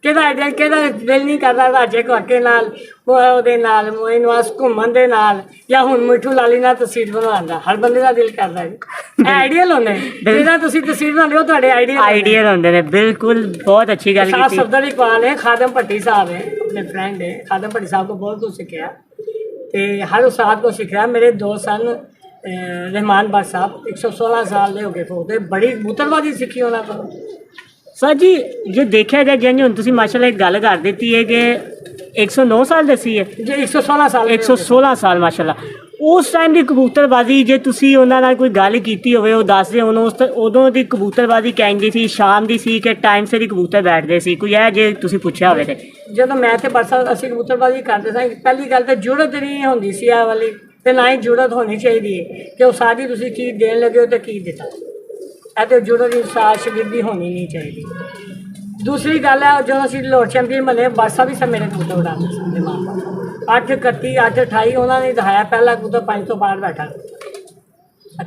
ਕਿਹਦਾ ਆਈਡੀਆ, ਕਿਹਦਾ ਦਿਲ ਨਹੀਂ ਕਰਦਾ ਰਾਜੇ ਕਾਕੇ ਨਾਲ ਉਹਦੇ ਨਾਲ ਮੋਇਨਵਾਸ ਘੁੰਮਣ ਦੇ ਨਾਲ, ਜਾਂ ਹੁਣ ਮਿੱਠੂ ਲਾਲੀ ਨਾਲ ਤਸਵੀਰ ਬਣਵਾਉਣ ਦਾ ਹਰ ਬੰਦੇ ਦਾ ਦਿਲ ਕਰਦਾ ਜੀ। ਆਈਡੀਅਲ ਹੁੰਦੇ ਜਿਹਦਾ ਤੁਸੀਂ ਤਸਵੀਰ ਬਣਾਉਂਦੇ ਹੋ ਤੁਹਾਡੇ ਆਈਡੀਅਲ ਹੁੰਦੇ ਨੇ। ਬਿਲਕੁਲ ਬਹੁਤ ਅੱਛੀ ਗੱਲ ਕੀਤੀ। सफदर इकबाल है, खादम भट्टी साहब है, अपने फ्रेंड है। खादम भट्टी साहब को बहुत कुछ सीखा तो हर उस्ताद को सीखा। मेरे दोस्त सन रहमान भट्ट साहब 116 साल के हो गए थे, बड़ी कबूतरबाजी सीखी उन्होंने। ਸਰ ਜੀ ਜੇ ਦੇਖਿਆ ਜਾਏ ਜਿਵੇਂ ਹੁਣ ਤੁਸੀਂ ਮਾਸ਼ਾਅੱਲਾ ਇੱਕ ਗੱਲ ਕਰ ਦਿੱਤੀ ਹੈ ਕਿ 109 ਸਾਲ ਦੱਸੀ ਹੈ जी 116 साल 116 ਸਾਲ ਮਾਸ਼ਾਅੱਲਾ। ਉਸ ਟਾਈਮ ਦੀ ਕਬੂਤਰਬਾਜ਼ੀ ਜੇ ਤੁਸੀਂ ਉਹਨਾਂ ਨਾਲ ਕੋਈ ਗੱਲ ਕੀਤੀ ਹੋਵੇ ਉਹ ਦੱਸਦੇ ਹੁਣ ਉਦੋਂ ਦੀ ਕਬੂਤਰਬਾਜ਼ੀ ਕਹਿੰਦੀ ਸੀ ਸ਼ਾਮ ਦੀ ਸੀ ਕਿ ਟਾਈਮ ਸਿਰ ਹੀ ਕਬੂਤਰ ਬੈਠਦੇ ਸੀ, ਕੋਈ ਇਹ ਜੇ ਤੁਸੀਂ ਪੁੱਛਿਆ ਹੋਵੇ ਤੇ? ਜਦੋਂ ਮੈਂ ਤੇ ਬਰਸਾ ਅਸੀਂ ਕਬੂਤਰਬਾਜੀ ਕਰਦੇ ਸਾਂ, ਪਹਿਲੀ ਗੱਲ ਤਾਂ ਜੁੜਤ ਨਹੀਂ ਹੁੰਦੀ ਸੀ ਇਹ ਵਾਲੀ, ਤੇ ਨਾ ਹੀ ਜੁੜਤ ਹੋਣੀ ਚਾਹੀਦੀ ਹੈ ਕਿ ਉਹ ਸਾਡੀ ਤੁਸੀਂ ਕੀ ਦੇਣ ਲੱਗੇ ਹੋ ਤੇ ਕੀ ਦਿੱਤਾ। ਇਹ ਤੇ ਜੁੜਤ ਦੀ ਸ਼ਾਗਿਰਦੀ ਹੋਣੀ ਨਹੀਂ ਚਾਹੀਦੀ। ਦੂਸਰੀ ਗੱਲ ਹੈ ਜਦੋਂ ਅਸੀਂ ਲਾਹੌਰ ਚੈਂਪੀਅਨ ਬਣੇ ਬਰਸਾ ਵੀ ਸਭ ਮੇਰੇ ਕਬੂਤਰ ਉਡਾਉਂਦੇ ਸਨ ਦਿਮਾਗ 8 31 8 28 ਉਹਨਾਂ ਨੇ ਦਿਖਾਇਆ ਪਹਿਲਾ ਕਬੂਤਰ 5 ਤੋਂ ਬਾਹਰ ਬੈਠਾ।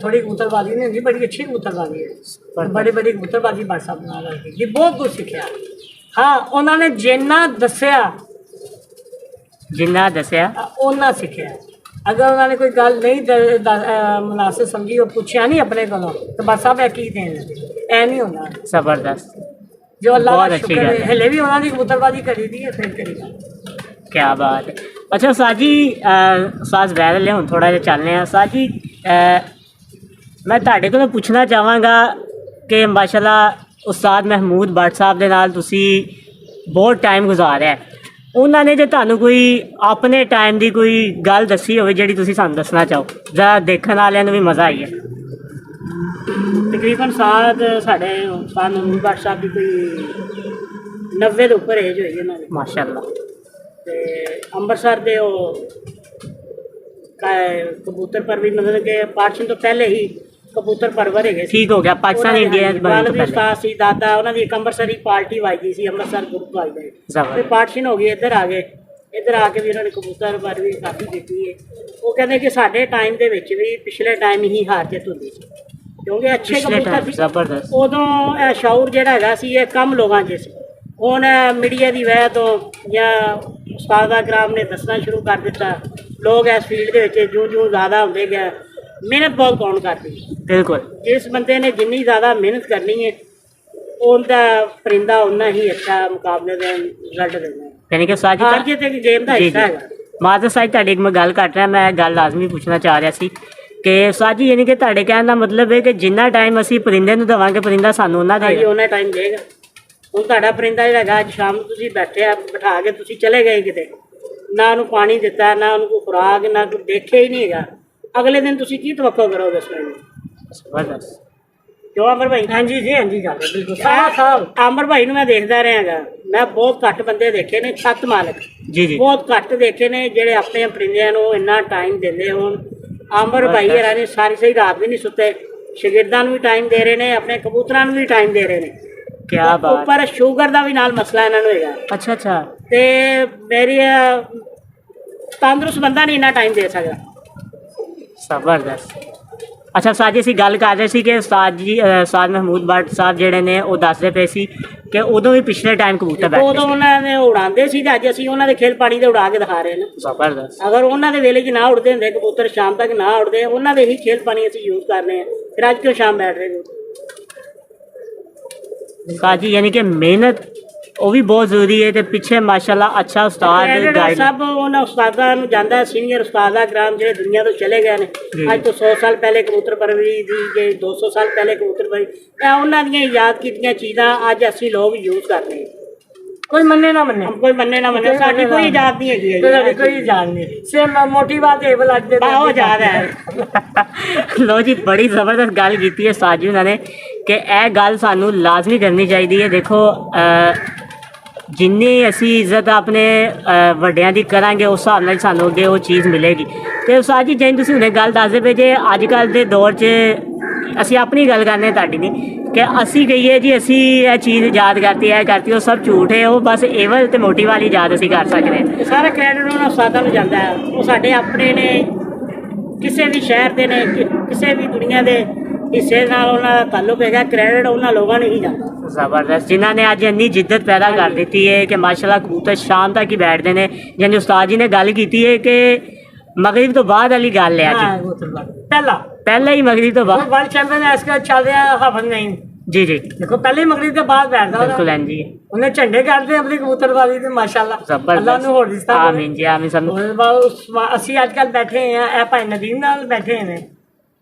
ਥੋੜੀ ਕਬੂਤਰਬਾਜ਼ੀ ਨਹੀਂ ਹੁੰਦੀ, ਬੜੀ ਅੱਛੀ ਕਬੂਤਰਬਾਜ਼ੀ ਹੈ, ਬੜੀ ਬੜੀ ਕਬੂਤਰਬਾਜ਼ੀ ਬਰਸਾ ਬਣਾ ਰਹੀ ਜੀ, ਬਹੁਤ ਕੁਛ ਸਿੱਖਿਆ। ਹਾਂ ਉਹਨਾਂ ਨੇ ਜਿੰਨਾ ਦੱਸਿਆ ਉਹਨਾਂ ਸਿੱਖਿਆ। ਅਗਰ ਉਹਨਾਂ ਨੇ ਕੋਈ ਗੱਲ ਨਹੀਂ ਮੁਨਾਸਿਬ ਸਮਝੀ, ਉਹ ਪੁੱਛਿਆ ਨਹੀਂ ਆਪਣੇ ਕੋਲੋਂ ਤਾਂ ਬਸ ਸਭ ਇਹ ਕੀ ਦੇਣ ਲੱਗੇ, ਇਹ ਨਹੀਂ ਹੁੰਦਾ। ਜ਼ਬਰਦਸਤ, ਜੋ ਅੱਲਾਹ ਦਾ ਸ਼ੁਕਰ ਹੈ ਹਲੇ ਵੀ ਉਹਨਾਂ ਦੀ ਕਬੂਤਰਬਾਜ਼ੀ ਕਰੀ ਦੀ ਹੈ, ਫਿਰ ਕਰੀ ਗੱਲ। क्या बात है। अच्छा उस्ताद जी साज बहर ले हम थोड़ा जिहा चलने उस्ताद जी मैं ਤੁਹਾਡੇ ਕੋਲੋਂ ਪੁੱਛਣਾ ਚਾਹਾਂਗਾ ਕਿ ਮਾਸ਼ਾਅੱਲਾ ਉਸਤਾਦ ਮਹਿਮੂਦ ਭੱਟ ਸਾਹਿਬ ਦੇ ਨਾਲ ਤੁਸੀਂ ਬਹੁਤ ਟਾਈਮ ਗੁਜ਼ਾਰਿਆ, ਉਹਨਾਂ ਨੇ ਜੇ ਤੁਹਾਨੂੰ ਕੋਈ ਆਪਣੇ ਟਾਈਮ ਦੀ ਕੋਈ ਗੱਲ ਦੱਸੀ ਹੋਵੇ ਜਿਹੜੀ ਤੁਸੀਂ ਸਾਨੂੰ ਦੱਸਣਾ ਚਾਹੋ, ਜਾਂ ਦੇਖਣ ਵਾਲਿਆਂ ਨੂੰ ਵੀ ਮਜ਼ਾ ਆਈ ਹੈ? ਤਕਰੀਬਨ ਸਾਡੇ ਉਸਤਾਦ ਮਹਿਮੂਦ ਭੱਟ ਸਾਹਿਬ ਦੀ ਕੋਈ 90 ਦੇ ਉੱਪਰ ਏਜ ਹੋਈ ਉਹਨਾਂ ਦੀ ਮਾਸ਼ਾਅੱਲਾ। ਤੇ ਅੰਮ੍ਰਿਤਸਰ ਦੇ ਉਹ ਕਬੂਤਰ ਪਰਵਰੀ ਮਤਲਬ ਕਿ ਪਾਰਸ਼ਨ ਤੋਂ ਪਹਿਲੇ ਹੀ ਕਬੂਤਰ ਪਰਵਰ ਹੈਗੇ ਸੀ। ਠੀਕ ਹੋ ਗਿਆ, ਪਾਕਿਸਤਾਨ ਇੰਡੀਆ ਵਾਲਦ ਉਸਤਾਦ ਸੀ ਦਾਦਾ, ਉਹਨਾਂ ਦੀ ਇੱਕ ਅੰਮ੍ਰਿਤਸਰੀ ਪਾਰਟੀ ਵਾਜਦੀ ਸੀ, ਅੰਮ੍ਰਿਤਸਰ ਗਰੁੱਪ ਵਾਜਦਾ ਸੀ, ਤੇ ਪਾਰਸ਼ਨ ਹੋ ਗਈ, ਇੱਧਰ ਆ ਗਏ ਇੱਧਰ ਆ ਕੇ ਵੀ ਉਹਨਾਂ ਨੇ ਕਬੂਤਰ ਬਾਰੇ ਵੀ ਕਾਫੀ ਕੀਤੀ ਹੈ। ਉਹ ਕਹਿੰਦੇ ਕਿ ਸਾਡੇ ਟਾਈਮ ਦੇ ਵਿੱਚ ਵੀ ਪਿਛਲੇ ਟਾਈਮ ਹੀ ਹਾਰ ਜਿੱਤ ਹੁੰਦੀ ਸੀ, ਕਿਉਂਕਿ ਅੱਛੇ ਪਿਛਲੇ ਕਬੂਤਰ ਟਾਈਮ ਸੀ ਜ਼ਬਰਦਸਤ। ਉਦੋਂ ਇਹ ਸ਼ੌਰ ਜਿਹੜਾ ਹੈਗਾ ਸੀ ਇਹ ਕਮ ਲੋਕਾਂ 'ਚ ਸੀ। ਹੁਣ ਮੀਡੀਆ ਦੀ ਵਜ੍ਹਾ ਤੋਂ ਜਾਂ ਉਸਤਾਦਾ ਕਰਾਮ ਨੇ ਦੱਸਣਾ ਸ਼ੁਰੂ ਕਰ ਦਿੱਤਾ, ਲੋਕ ਇਸ ਫੀਲਡ ਦੇ ਵਿੱਚ ਜਿਉਂ ਜ਼ਿਆਦਾ ਹੁੰਦੇ ਗਿਆ ਮਿਹਨਤ ਬਹੁਤ ਕੌਣ ਕਰਦੀ। ਬਿਲਕੁਲ ਜਿਸ ਬੰਦੇ ਨੇ ਜਿੰਨੀ ਜ਼ਿਆਦਾ ਮਿਹਨਤ ਕਰਨੀ ਹੈ ਉਹਦਾ ਪਰਿੰਦਾ ਉਨਾ ਹੀ ਅੱਛਾ ਮੁਕਾਬਲੇ ਦੇ ਰਿਜ਼ਲਟ ਦੇਣਾ ਹੈ। ਯਾਨੀ ਕਿ ਸਾਜੀ ਹਾਰ ਜਿੱਤ ਇੱਕ ਗੇਮ ਦਾ ਜੀ ਹਿੱਸਾ ਜੀ ਹੈਗਾ। ਮਾਜ਼ਰ ਸਾਹਿਬ ਤੁਹਾਡੀ ਇੱਕ ਮੈਂ ਗੱਲ ਕੱਟ ਰਿਹਾ, ਮੈਂ ਗੱਲ ਲਾਜ਼ਮੀ ਪੁੱਛਣਾ ਚਾਹ ਰਿਹਾ ਸੀ ਕਿ ਸਾਜੀ ਯਾਨੀ ਕਿ ਤੁਹਾਡੇ ਕਹਿਣ ਦਾ ਮਤਲਬ ਹੈ ਕਿ ਜਿੰਨਾ ਟਾਈਮ ਅਸੀਂ ਪਰਿੰਦੇ ਨੂੰ ਦੇਵਾਂਗੇ ਪਰਿੰਦਾ ਸਾਨੂੰ ਉਹਨਾਂ ਹਾਂਜੀ ਦੇਗਾ। ਉਹਨਾਂ ਟਾਈਮ ਦੇਗਾ। ਹੁਣ ਤੁਹਾਡਾ ਪਰਿੰਦਾ ਜਿਹੜਾ ਹੈਗਾ ਅੱਜ ਸ਼ਾਮ ਨੂੰ ਤੁਸੀਂ ਬੈਠੇ ਆ ਬਿਠਾ ਕੇ ਤੁਸੀਂ ਚਲੇ ਗਏ ਕਿਤੇ, ਨਾ ਉਹਨੂੰ ਪਾਣੀ ਦਿੱਤਾ, ਨਾ ਉਹਨੂੰ ਕੋਈ ਖੁਰਾਕ, ਨਾ ਕੋਈ ਦੇਖਿਆ ਹੀ ਨਹੀਂ ਹੈਗਾ, ਅਗਲੇ ਦਿਨ ਤੁਸੀਂ ਕੀ ਤਵੱਕੋ ਕਰੋਗੇ ਉਸ ਨੂੰ? ਜ਼ਬਰਦਸਤ। ਕਿਉਂ ਅਮਰ ਭਾਈ? ਹਾਂਜੀ ਜੀ, ਹਾਂਜੀ ਗੱਲ ਹੈ, ਬਿਲਕੁਲ ਸਾਫ਼ ਅਮਰ ਭਾਈ ਨੂੰ ਮੈਂ ਦੇਖਦਾ ਰਿਹਾ ਹੈਗਾ, ਮੈਂ ਬਹੁਤ ਘੱਟ ਬੰਦੇ ਦੇਖੇ ਨੇ ਛੱਤ ਮਾਲਕ, ਜੀ ਜੀ ਬਹੁਤ ਘੱਟ ਦੇਖੇ ਨੇ ਜਿਹੜੇ ਆਪਣੇ ਪਰਿੰਦਿਆਂ ਨੂੰ ਇੰਨਾ ਟਾਈਮ ਦਿੰਦੇ ਹੋਣ। ਅਮਰ ਭਾਈ ਹਰਾਂ ਨੇ ਸਾਰੀ ਸਹੀ ਰਾਤ ਵੀ ਨਹੀਂ ਸੁੱਤੇ, ਸ਼ਾਗਿਰਦਾਂ ਨੂੰ ਵੀ ਟਾਈਮ ਦੇ ਰਹੇ ਨੇ, ਆਪਣੇ ਕਬੂਤਰਾਂ ਨੂੰ ਵੀ ਟਾਈਮ ਦੇ ਰਹੇ ਨੇ। ਕੀ ਬਾਤ। ਉੱਪਰ ਸ਼ੂਗਰ ਦਾ ਵੀ ਨਾਲ ਮਸਲਾ ਇਹਨਾਂ ਨੂੰ ਹੈਗਾ, ਅੱਛਾ ਅੱਛਾ ਤੇ ਮੇਰੀ ਤੰਦਰੁਸਤ ਬੰਦਾ ਨਹੀਂ ਇੰਨਾ ਟਾਈਮ ਦੇ ਸਕਦਾ। ਜ਼ਬਰਦਸਤ। ਅੱਛਾ ਸਾਜੀ ਅਸੀਂ ਗੱਲ ਕਰ ਰਹੇ ਸੀ ਕਿ ਉਸਤਾਦ ਜੀ ਉਸਤਾਦ ਮਹਿਮੂਦ ਭੱਟ ਸਾਹਿਬ ਜਿਹੜੇ ਨੇ ਉਹ ਦੱਸਦੇ ਪਏ ਸੀ ਕਿ ਉਦੋਂ ਵੀ ਪਿਛਲੇ ਟਾਈਮ ਕਬੂਤਰ ਬੈਠਦੇ ਉਦੋਂ ਉਹਨਾਂ ਨੇ ਉਡਾਉਂਦੇ ਸੀ ਤੇ ਅੱਜ ਅਸੀਂ ਉਹਨਾਂ ਦੇ ਖੇਲ ਪਾਣੀ ਦੇ ਉਡਾ ਕੇ ਦਿਖਾ ਰਹੇ ਨੇ। ਜ਼ਬਰਦਸਤ। ਅਗਰ ਉਹਨਾਂ ਦੇ ਵੇਲੇ 'ਚ ਨਾ ਉੜਦੇ ਹੁੰਦੇ ਕਬੂਤਰ, ਸ਼ਾਮ ਤੱਕ ਨਾ ਉੜਦੇ, ਉਹਨਾਂ ਦੇ ਹੀ ਖੇਲ ਪਾਣੀ ਅਸੀਂ ਯੂਜ਼ ਕਰ ਰਹੇ ਹਾਂ, ਫਿਰ ਅੱਜ ਕਿਉਂ ਸ਼ਾਮ ਬੈਠ ਰਹੇ ਨੇ? ਸਾਜੀ ਯਾਨੀ ਕਿ ਮਿਹਨਤ ਉਹ ਵੀ ਬਹੁਤ ਜ਼ਰੂਰੀ ਹੈ ਤੇ ਪਿੱਛੇ ਮਾਸ਼ਾਅੱਲਾ ਅੱਛਾ ਉਸਤਾਦ ਗਾਈਡ। ਸਭ ਉਹਨਾਂ ਉਸਤਾਦਾਂ ਨੂੰ ਜਾਂਦਾ, ਸੀਨੀਅਰ ਉਸਤਾਦਾ ਕਰਾਮ ਜਿਹੜੇ ਦੁਨੀਆ ਤੋਂ ਚਲੇ ਗਏ ਨੇ ਅੱਜ ਤੋਂ 100 ਸਾਲ ਪਹਿਲੇ ਕਬੂਤਰ ਪਰਵਰੀ ਦੀ, ਜੇ 200 ਸਾਲ ਪਹਿਲੇ ਕਬੂਤਰ ਪਰਵਰੀ, ਇਹ ਉਹਨਾਂ ਦੀਆਂ ਯਾਦ ਕੀਤੀਆਂ ਚੀਜ਼ਾਂ ਅੱਜ ਅਸੀਂ ਲੋਕ ਯੂਜ਼ ਕਰਦੇ ਹਾਂ। ਕੋਈ ਮੰਨੇ ਨਾ ਮੰਨੇ, ਕੋਈ ਮੰਨੇ ਨਾ ਮੰਨੇ, ਸਾਡੀ ਕੋਈ ਇਜਾਜ਼ਤ ਨਹੀਂ ਹੈਗੀ ਸਾਡੀ ਕੋਈ ਇਜਾਜ਼ਤ ਨਹੀਂ। ਸੇਮ ਮੋਟੀ ਬਾਤ ਟੇਬਲ ਅੱਜ ਦੇ ਬਹੁਤ ਜ਼ਿਆਦਾ ਹੈ। ਲੋ ਜੀ ਬੜੀ ਜ਼ਬਰਦਸਤ ਗੱਲ ਕੀਤੀ ਹੈ ਸਾਜੀ ਉਹਨਾਂ ਨੇ ਕਿ ਇਹ ਗੱਲ ਸਾਨੂੰ ਲਾਜ਼ਮੀ ਕਰਨੀ ਚਾਹੀਦੀ ਹੈ। ਦੇਖੋ ਜਿੰਨੀ ਅਸੀਂ ਇੱਜ਼ਤ ਆਪਣੇ ਵੱਡਿਆਂ ਦੀ ਕਰਾਂਗੇ ਉਸ ਹਿਸਾਬ ਨਾਲ ਸਾਨੂੰ ਅੱਗੇ ਉਹ ਚੀਜ਼ ਮਿਲੇਗੀ। ਤੇ ਸਾਜੀ ਜਿਵੇਂ ਤੁਸੀਂ ਹੁਣੇ ਗੱਲ ਦੱਸਦੇ ਪਏ ਜੇ ਅੱਜ ਕੱਲ੍ਹ ਦੇ ਦੌਰ 'ਚ ਅਸੀਂ ਆਪਣੀ ਗੱਲ ਕਰਨੇ ਤੁਹਾਡੀ ਨਹੀਂ ਕਿ ਅਸੀਂ ਕਹੀਏ ਜੀ ਅਸੀਂ ਇਹ ਚੀਜ਼ ਯਾਦ ਕਰਤੀ ਇਹ ਕਰਤੀ, ਉਹ ਸਭ ਝੂਠ ਹੈ। ਉਹ ਬਸ ਏਵਲ ਤੇ ਮੋਟੀ ਵਾਲੀ ਯਾਦ ਅਸੀਂ ਕਰ ਸਕਦੇ ਹਾਂ। ਸਾਰਾ ਕ੍ਰੈਡਿਟ ਉਹਨਾਂ ਉਸਤਾਦਾਂ ਨੂੰ ਜਾਂਦਾ ਹੈ, ਉਹ ਸਾਡੇ ਆਪਣੇ ਨੇ, ਕਿਸੇ ਵੀ ਸ਼ਹਿਰ ਦੇ ਨੇ, ਕਿਸੇ ਵੀ ਦੁਨੀਆ ਦੇ ਹਿੱਸੇ ਨਾਲ ਉਹਨਾਂ ਦਾ ਤਾਲੁਕ ਹੈਗਾ, ਕ੍ਰੈਡਿਟ ਉਹਨਾਂ ਲੋਕਾਂ ਨੂੰ ਹੀ ਜਾਂਦਾ। ਜ਼ਬਰਦਸਤ। ਜਿਨ੍ਹਾਂ ਨੇ ਅੱਜ ਇੰਨੀ ਜਿੱਦਤ ਪੈਦਾ ਕਰ ਦਿੱਤੀ ਹੈ ਕਿ ਮਾਸ਼ਾਅੱਲਾ ਕਬੂਤਰ ਸ਼ਾਮ ਤੱਕ ਹੀ ਬੈਠਦੇ ਨੇ। ਜਿਵੇਂ ਉਸਤਾਦ ਜੀ ਨੇ ਗੱਲ ਕੀਤੀ ਹੈ ਕਿ ਮਗਰਿਬ ਤੋਂ ਬਾਅਦ ਵਾਲੀ ਗੱਲ ਹੈ ਅੱਜ, ਪਹਿਲਾਂ ਹੀ ਮਗਰਿਬ ਤੋਂ ਬਾਅਦ। वर्ल्ड चैंपियन इसका चल रहा है हवन नहीं। जी जी देखो पहले ही मगरिब के बाद बैठता बिल्कुल हैं जी। उन्हें झंडे करते अपनी कबूतरबाजी से माशाल्लाह अल्लाह ने होर दिता। आमीन जी आमीन सब। ਉਹਦੇ ਬਾਅਦ ਅਸੀਂ ਅੱਜ ਕੱਲ੍ਹ ਬੈਠੇ ਹਾਂ ਇਹ ਭਾਈ ਨਦੀਮ ਨਾਲ ਬੈਠੇ ਨੇ,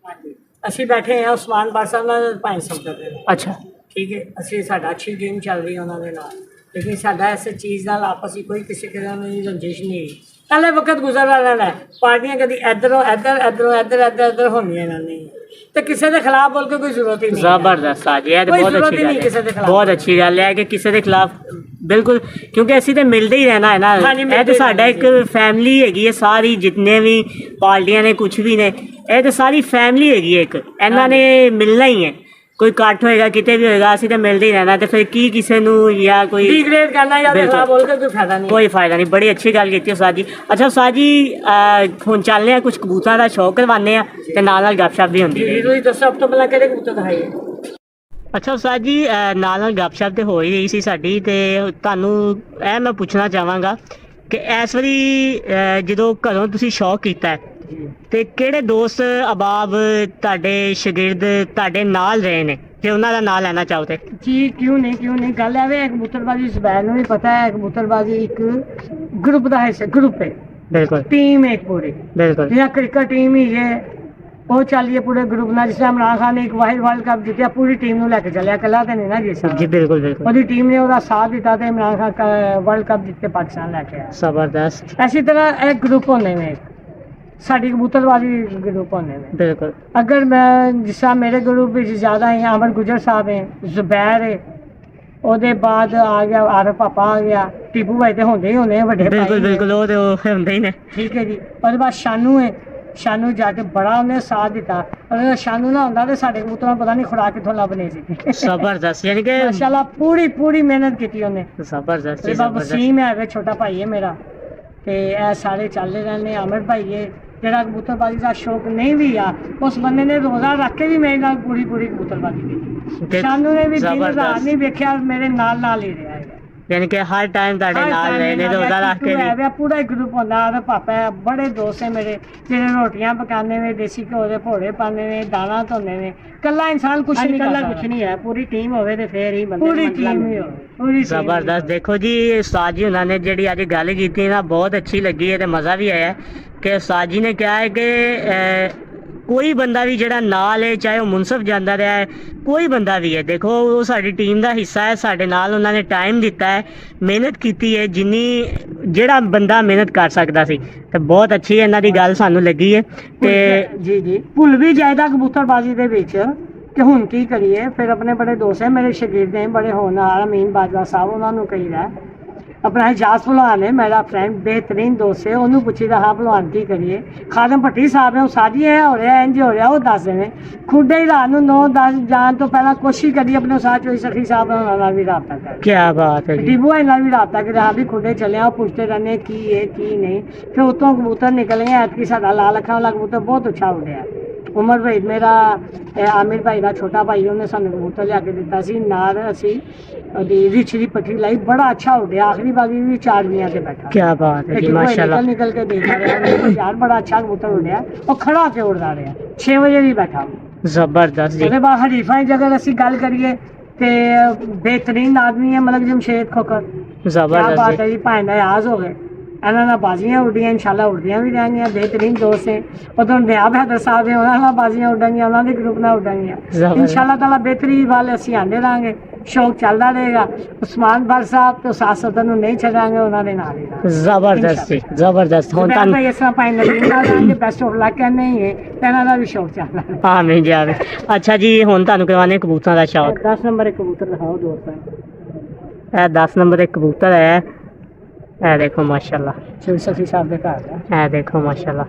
ਅਸੀਂ ਬੈਠੇ ਹਾਂ ਉਸਮਾਨ ਬਾਦਸ਼ਾਹ ਨਾਲ ਭਾਈ ਸੰਪਤ ਦੇ ਨਾਲ। अच्छा ਠੀਕ ਹੈ, ਅਸੀਂ ਸਾਡਾ ਅੱਛੀ ਗੇਮ ਚੱਲ ਰਹੀ ਉਹਨਾਂ ਦੇ ਨਾਲ, ਲੇਕਿਨ ਸਾਡਾ ਐਸੇ ਚੀਜ਼ ਨਾਲ ਆਪਸ ਵਿੱਚ ਕੋਈ ਕਿਸੇ ਕਿਸਮ ਦੀ ਰੰਜਿਸ਼ ਨਹੀਂ। ਪਹਿਲੇ ਵਕਤ ਗੁਜ਼ਰਦਾ ਰਹਿਣਾ, ਪਾਰਟੀਆਂ ਕਦੀ ਇੱਧਰੋਂ ਇੱਧਰ ਇੱਧਰੋਂ ਇੱਧਰ ਇੱਧਰ ਇੱਧਰ ਹੁੰਦੀਆਂ ਰਹਿੰਦੀਆਂ ਤੇ ਕਿਸੇ ਦੇ ਖਿਲਾਫ ਬੋਲ ਕੇ ਕੋਈ ਜ਼ਰੂਰਤ ਹੀ ਨਹੀਂ। ਜ਼ਬਰਦਸਤ ਆ ਜੀ, ਇਹ ਤਾਂ ਬਹੁਤ ਅੱਛੀ ਗੱਲ ਹੈ, ਬਹੁਤ ਅੱਛੀ ਗੱਲ ਹੈ ਕਿ ਕਿਸੇ ਦੇ ਖਿਲਾਫ ਬਿਲਕੁਲ, ਕਿਉਂਕਿ ਅਸੀਂ ਤਾਂ ਮਿਲਦੇ ਹੀ ਰਹਿਣਾ ਹੈ ਨਾ। ਇਹ ਤਾਂ ਸਾਡਾ ਇੱਕ ਫੈਮਿਲੀ ਹੈਗੀ ਹੈ ਸਾਰੀ, ਜਿੰਨੇ ਵੀ ਪਾਰਟੀਆਂ ਨੇ ਕੁਛ ਵੀ ਨੇ ਇਹ ਤਾਂ ਸਾਰੀ ਫੈਮਿਲੀ ਹੈਗੀ ਹੈ ਇੱਕ, ਇਹਨਾਂ ਨੇ ਮਿਲਣਾ ਹੀ ਹੈ। ਕੋਈ ਇਕੱਠ ਹੋਏਗਾ ਕਿਤੇ ਵੀ ਹੋਏਗਾ ਅਸੀਂ ਤਾਂ ਮਿਲਦੇ ਹੀ ਰਹਿਣਾ, ਤੇ ਫਿਰ ਕੀ ਕਿਸੇ ਨੂੰ ਜਾਂ ਕੋਈ ਡੀਗ੍ਰੇਡ ਕਰਨਾ ਜਾਂ ਖਿਲਾਫ ਬੋਲ ਕੇ ਕੋਈ ਫਾਇਦਾ ਨਹੀਂ, ਕੋਈ ਫਾਇਦਾ ਨਹੀਂ। ਬੜੀ ਅੱਛੀ ਗੱਲ ਕੀਤੀ ਉਸਤਾਦ ਜੀ। ਅੱਛਾ ਉਸਤਾਦ ਜੀ ਹੁਣ ਚੱਲਦੇ ਆ ਕੁਝ ਕਬੂਤਰਾਂ ਦਾ ਸ਼ੌਕ ਕਰਵਾਉਂਦੇ ਆ ਤੇ ਨਾਲ ਨਾਲ ਗੱਪਸ਼ਪ ਵੀ ਹੁੰਦੀ ਹੈ। ਤੁਸੀਂ ਦੱਸੋ ਸਭ ਤੋਂ ਪਹਿਲਾਂ ਕਿਹੜੇ ਕਬੂਤਰ ਦਿਖਾਈਏ? ਅੱਛਾ ਉਸਤਾਦ ਜੀ ਨਾਲ ਨਾਲ ਗੱਪਸ਼ਪ ਤੇ ਹੋ ਹੀ ਰਹੀ ਸੀ ਸਾਡੀ, ਤੇ ਤੁਹਾਨੂੰ ਇਹ ਮੈਂ ਪੁੱਛਣਾ ਚਾਹਾਂਗਾ ਕਿ ਇਸ ਵਾਰੀ ਜਦੋਂ ਘਰੋਂ ਤੁਸੀਂ ਸ਼ੌਕ ਕੀਤਾ ਹੈ ਤੇ ਕਿਹੜੇ ਦੋਸਤ ਅਬਾਬ ਤੁਹਾਡੇ ਸ਼ਾਗਿਰਦ ਤੁਹਾਡੇ ਨਾਲ ਰਹੇ ਨੇ ਤੇ ਉਹਨਾਂ ਦਾ ਨਾਂ ਲੈਣਾ ਚਾਹੋ ਤੇ? ਜੀ ਕਿਉਂ ਨਹੀਂ ਗੱਲ ਹੈ ਕਬੂਤਰਬਾਜੀ ਜ਼ਬੈਨ ਨੂੰ ਵੀ ਪਤਾ ਹੈ, ਕਬੂਤਰਬਾਜੀ ਇੱਕ ग्रुप ਦਾ ਹਿੱਸਾ, ग्रुप है बिल्कुल टीम एक पूरी, बिल्कुल जिस क्रिकेट टीम ही है वो चलिए पूरे ग्रुप ਨਾਲ। ਜਿਸ ਤਰ੍ਹਾਂ ਇਮਰਾਨ ਖਾਨ ਨੇ ਇੱਕ ਵਾਹਿਦ ਵਰਲਡ ਕੱਪ ਜਿੱਤਿਆ ਪੂਰੀ ਟੀਮ ਨੂੰ ਲੈ ਕੇ ਚੱਲਿਆ, ਇਕੱਲਾ ਤਾਂ ਨਹੀਂ ਨਾ ਜਿਸ जी बिल्कुल बिल्कुल ਉਹਦੀ ਟੀਮ ਨੇ ਉਹਦਾ ਸਾਥ ਦਿੱਤਾ ਤੇ ਇਮਰਾਨ ਖਾਨ ਵਰਲਡ ਕੱਪ ਜਿੱਤ ਕੇ ਪਾਕਿਸਤਾਨ ਲੈ ਕੇ ਆਇਆ। ਜ਼ਬਰਦਸਤ ਇਸੇ ਤਰ੍ਹਾਂ एक ग्रुप होने में ਸਾਡੀ ਕਬੂਤਰਬਾਜੀ ग्रुप होने में बिल्कुल अगर मैं जिस तर੍ਹਾਂ ਮੇਰੇ ग्रुप ਵਿੱਚ ਜ਼ਿਆਦਾ ਹੈ ਅਮਰ ਗੁਜਰ ਸਾਹਿਬ ਹੈ, ਜ਼ੁਬੈਰ ਹੈ, ਉਹਦੇ ਬਾਅਦ ਆ ਗਿਆ ਆਰਫ ਪਾਪਾ ਆ ਗਿਆ, ਟੀਪੂ ਭਾਈ ਤੇ ਹੁੰਦੇ ਹੀ ਹੁੰਦੇ ਆ ਵੱਡੇ ਬਿਲਕੁਲ ਭਾਈ ਨੇ। ਬਿਲकुल ਉਹ ਤੇ ਉਹ ਹੁੰਦੇ ਹੀ ਨੇ। ਠੀਕ ਹੈ ਜੀ। ਉਹਦੇ ਬਾਅਦ ਸ਼ਾਨੂ ਹੈ, ਸ਼ਾਨੂ ਜਾ ਕੇ ਬੜਾ ਉਹਨੇ ਸਾਥ ਦਿੱਤਾ। ਅਗਰ ਸ਼ਾਨੂ ਨਾ ਹੁੰਦਾ ਤੇ ਸਾਡੇ ਕਬੂਤਰਾਂ ਪਤਾ ਨਹੀਂ ਖੁਰਾਕ ਕਿੱਥੋਂ ਲੱਭਣੀ ਸੀ। ਜ਼ਬਰਦਸਤ ਯਾਨੀ ਕਿ ਮਾਸ਼ਾਅੱਲਾ ਪੂਰੀ ਮਿਹਨਤ ਕੀਤੀ ਉਹਨੇ। ਜ਼ਬਰਦਸਤ ਤੇ ਬਾਬਾ ਵਸੀਮ ਹੈ ਛੋਟਾ ਭਾਈ ਹੈ ਮੇਰਾ, ਤੇ ਇਹ ਸਾਰੇ ਚੱਲਦੇ ਰਹਿੰਦੇ। ਅਮਰ ਭਾਈਏ ਜਿਹੜਾ ਕਬੂਤਰਬਾਜ਼ੀ ਦਾ ਸ਼ੌਕ ਨਹੀਂ ਵੀ ਆ, ਉਸ ਬੰਦੇ ਨੇ ਰੋਜ਼ਾ ਰੱਖ ਕੇ ਵੀ ਮੇਰੇ ਨਾਲ ਪੂਰੀ ਕਬੂਤਰਬਾਜ਼ੀ ਕੀਤੀ। ਤੇ ਸਾਨੂੰ ਨੇ ਵੀ ਦਿਨ ਰਾਤ ਜ਼ਬਰਦਸਤ। ਨਹੀਂ ਵੇਖਿਆ, ਮੇਰੇ ਨਾਲ ਹੀ ਰਿਹਾ ਹੈਗਾ। ਯਾਨੀ ਕਿ ਹਰ ਟਾਈਮ ਤੁਹਾਡੇ ਨਾਲ ਰਹੇ ਨੇ ਰੋਜ਼ਾ ਰੱਖ ਕੇ ਵੀ। ਪੂਰਾ ਹੀ ਗਰੁੱਪ ਹੁੰਦਾ। ਉਹਦੇ ਪਾਪਾ ਬੜੇ ਦੋਸਤ ਹੈ ਮੇਰੇ, ਜਿਹੜੇ ਰੋਟੀਆਂ ਪਕਾਉਂਦੇ ਨੇ, ਦੇਸੀ ਘਿਓ ਦੇ ਭੋੜੇ ਪਾਉਂਦੇ ਨੇ, ਦਾਣਾ ਧੋਂਦੇ ਨੇ। ਕੱਲਾ ਇਨਸਾਨ ਕੁਛ ਨਹੀਂ ਕੱਲਾ ਕਰਦਾ, ਕੁਛ ਨਹੀਂ ਹੈ, ਪੂਰੀ ਟੀਮ ਹੋਵੇ ਤੇ ਫੇਰ ਹੀ ਬੰਦੇ ਪੂਰੀ ਨੂੰ ਮੰਜ਼ਿਲਾਂ ਟੀਮ ਹੀ ਮਿਲਦੀਆਂ। ਹੋਵੇ, ਪੂਰੀ team ਹੀ ਜ਼ਬਰਦਸਤ। ਦੇਖੋ ਜੀ ਉਸਤਾਦ ਜੀ ਉਹਨਾਂ ਨੇ ਜਿਹੜੀ ਅੱਜ ਗੱਲ ਕੀਤੀ ਨਾ ਬਹੁਤ ਅੱਛੀ ਲੱਗੀ ਹੈ ਤੇ ਮਜ਼ਾ ਵੀ ਆਇਆ ਕਿ ਉਸਤਾਦ ਜੀ ਨੇ ਕਿਹਾ ਹੈ ਕਿ ਕੋਈ ਬੰਦਾ ਵੀ ਜਿਹੜਾ ਨਾਲ ਹੈ, ਚਾਹੇ ਉਹ ਮੁਨਸਫ ਜਾਂਦਾ ਰਿਹਾ ਹੈ, ਕੋਈ ਬੰਦਾ ਵੀ ਹੈ, ਦੇਖੋ ਉਹ ਸਾਡੀ ਟੀਮ ਦਾ ਹਿੱਸਾ ਹੈ, ਸਾਡੇ ਨਾਲ ਉਹਨਾਂ ਨੇ ਟਾਈਮ ਦਿੱਤਾ ਹੈ, ਮਿਹਨਤ ਕੀਤੀ ਹੈ, ਜਿੰਨੀ ਜਿਹੜਾ ਬੰਦਾ ਮਿਹਨਤ ਕਰ ਸਕਦਾ ਸੀ। ਤੇ ਬਹੁਤ ਅੱਛੀ ਇਹਨਾਂ ਦੀ ਗੱਲ ਸਾਨੂੰ ਲੱਗੀ ਹੈ ਤੇ ਜੀ ਜੀ ਭੁੱਲ ਵੀ ਜਾਇਦਾ ਕਬੂਤਰਬਾਜ਼ੀ ਦੇ ਵਿੱਚ ਕਿ ਹੁਣ ਕੀ ਕਰੀਏ। ਫਿਰ ਆਪਣੇ ਬੜੇ ਦੋਸਤ ਹੈ ਮੇਰੇ ਸ਼ਾਗਿਰਦ ਨੇ, ਬੜੇ ਹੋਣਹਾਰ ਅਮੀਨ ਬਾਜਵਾ ਸਾਹਿਬ, ਉਹਨਾਂ ਨੂੰ ਕਹੀਦਾ ਆਪਣਾ ਇਜਾਜ਼ ਭਲਵਾਨ ਹੈ ਮੇਰਾ ਫਰੈਂਡ, ਬਿਹਤਰੀਨ ਦੋਸਤ ਹੈ, ਉਹਨੂੰ ਪੁੱਛੀਦਾ ਹਾਂ ਭਲਵਾਨ ਕੀ ਕਰੀਏ। ਖਾਦਮ ਭੱਟੀ ਸਾਹਿਬ ਨੇ ਉਹ ਸਾਜੀ ਹੈ ਹੋ ਰਿਹਾ ਇੰਜ ਹੋ ਰਿਹਾ, ਉਹ ਦੱਸਦੇ ਨੇ। ਖੁੱਡੇ ਹੀ ਰਾਤ ਨੂੰ 9-10 ਜਾਣ ਤੋਂ ਪਹਿਲਾਂ ਕੋਸ਼ਿਸ਼ ਕਰੀ ਆਪਣੇ ਸਾਥ ਚੋਈ ਸਖੀ ਸਾਹਿਬ ਨਾਲ ਵੀ ਰਾਬਤਾ ਕਰ। ਕੀ ਬਾਤ ਹੈ ਜੀ। ਟਿਬੂ ਨਾਲ ਵੀ ਰਾਬਤਾ ਕਰਿਆ ਵੀ ਖੁੱਡੇ ਚੱਲੇ ਆ, ਪੁੱਛਦੇ ਰਹਿੰਦੇ ਕੀ ਹੈ ਕੀ ਨਹੀਂ। ਫਿਰ ਉਤੋਂ ਕਬੂਤਰ ਨਿਕਲ ਗਏ। ਐਤਕੀ ਸਾਡਾ ਲਾਲ ਅੱਖਾਂ ਵਾਲਾ ਕਬੂਤਰ ਬਹੁਤ ਅੱਛਾ ਉੱਡਿਆ। ਉਮਰ ਭਾਈ ਮੇਰਾ ਆਮਿਰ ਭਾਈ ਦਾ ਛੋਟਾ ਭਾਈ, ਉਹਨੇ ਸਾਨੂੰ ਕਬੂਤਰ ਲਿਆ ਕੇ ਦਿੱਤਾ ਸੀ ਨਾਲ। ਅਸੀਂ ਉਹਦੀ ਰਿਛ ਦੀ ਪੱਠੀ ਲਾਈ, ਬੜਾ ਅੱਛਾ ਉੱਡਿਆ। ਆਖਰੀ ਬਾਗੀ ਵੀ 4 ਮੀਆਂ ਤੇ ਬੈਠਾ। ਕੀ ਬਾਤ ਹੈ ਜੀ, ਮਾਸ਼ਾਅੱਲਾ। ਨਿਕਲ ਕੇ ਦੇਖਦਾ ਰਿਹਾ ਯਾਰ, ਬੜਾ ਅੱਛਾ ਕਬੂਤਰ ਉੱਡਿਆ। ਉਹ ਖੜਾ ਕੇ ਉੱਡਦਾ ਰਿਹਾ, 6 ਵਜੇ ਵੀ ਬੈਠਾ। ਜ਼ਬਰਦਸਤ ਜੀ। ਉਹਦੇ ਬਾਅਦ ਹਰੀਫਾਂ ਦੀ ਜਗ੍ਹਾ ਅਸੀਂ ਗੱਲ ਕਰੀਏ ਤੇ ਬਿਹਤਰੀਨ ਆਦਮੀ ਹੈ ਮਲਕ ਜਮਸ਼ੇਦ ਖੋਖਰ। ਕਿਆ ਜ਼ਬਰਦਸਤ ਬਾਤ ਜੀ। ਹੈ ਜੀ, ਭਾਵੇਂ ਨਾਰਾਜ਼ ਹੋ ਗਏ। ਇਹਨਾਂ ਨਾਲ ਬਾਜ਼ੀਆਂ ਉੱਡੀਆਂ, ਇਨਸ਼ਾਅੱਲਾ ਉੱਡਦੀਆਂ ਵੀ ਰਹਿਣਗੀਆਂ। ਬਿਹਤਰੀਨ ਦੋਸਤ ਹੈ। ਉਦੋਂ ਨਿਆਬ ਹੈਦਰ ਸਾਹਿਬ ਨੇ, ਉਹਨਾਂ ਨਾਲ ਬਾਜ਼ੀਆਂ ਉੱਡਣਗੀਆਂ, ਉਹਨਾਂ ਦੇ ਗਰੁੱਪ ਨਾਲ ਉੱਡਣਗੀਆਂ ਜ਼ਬਰਦਸਤ। ਇਨਸ਼ਾਅੱਲਾ ਤਾਲਾ। ਬਿਹਤਰੀ ਵੱਲ ਅਸੀਂ ਆਉਂਦੇ ਰਹਾਂਗੇ, ਸ਼ੌਕ ਚੱਲਦਾ ਰਹੇਗਾ। ਉਸਮਾਨ ਬਰ ਸਾਹਿਬ ਤੇ ਉਸਾਦ ਸਦਰ ਨੂੰ ਨਹੀਂ ਛੱਡਾਂਗੇ, ਉਹਨਾਂ ਦੇ ਨਾਲ ਹੀ ਰਹਾਂਗੇ। ਜ਼ਬਰਦਸਤ ਜੀ, ਜ਼ਬਰਦਸਤ। ਹੁਣ ਮੈਂ ਤੁਹਾਨੂੰ ਭਾਈ ਇਸ ਤਰ੍ਹਾਂ ਭਾਈ ਨਦੀਮ ਨਾਲ ਰਹਾਂਗੇ, ਬੈਸਟ ਆਫ ਲੱਕ ਕਹਿੰਦੇ ਹੀ ਹੈ, ਤੇ ਇਹਨਾਂ ਦਾ ਵੀ ਸ਼ੌਕ ਚੱਲਦਾ ਹੈ। ਆਮੀਨ ਜੀ ਆਮੀਨ। ਅੱਛਾ ਜੀ, ਹੁਣ ਤੁਹਾਨੂੰ ਕਰਵਾਣੇ ਕਬੂਤਰਾਂ ਦਾ ਸ਼ੌਕ। 10 ਨੰਬਰ ਇੱਕ ਕਬੂਤਰ ਦਿਖਾਓ ਦੋਸਤਾਂ। ਇਹ 10 ਨੰਬਰ ਇੱਕ ਕਬੂਤਰ ਹੈ। ਇਹ ਦੇਖੋ ਮਾਸ਼ਾਅੱਲਾ, ਸ਼ਿਵ ਸਖੀ ਸਾਹਿਬ ਦੇ ਘਰ ਦਾ। ਇਹ ਦੇਖੋ ਮਾਸ਼ਾਅੱਲਾ।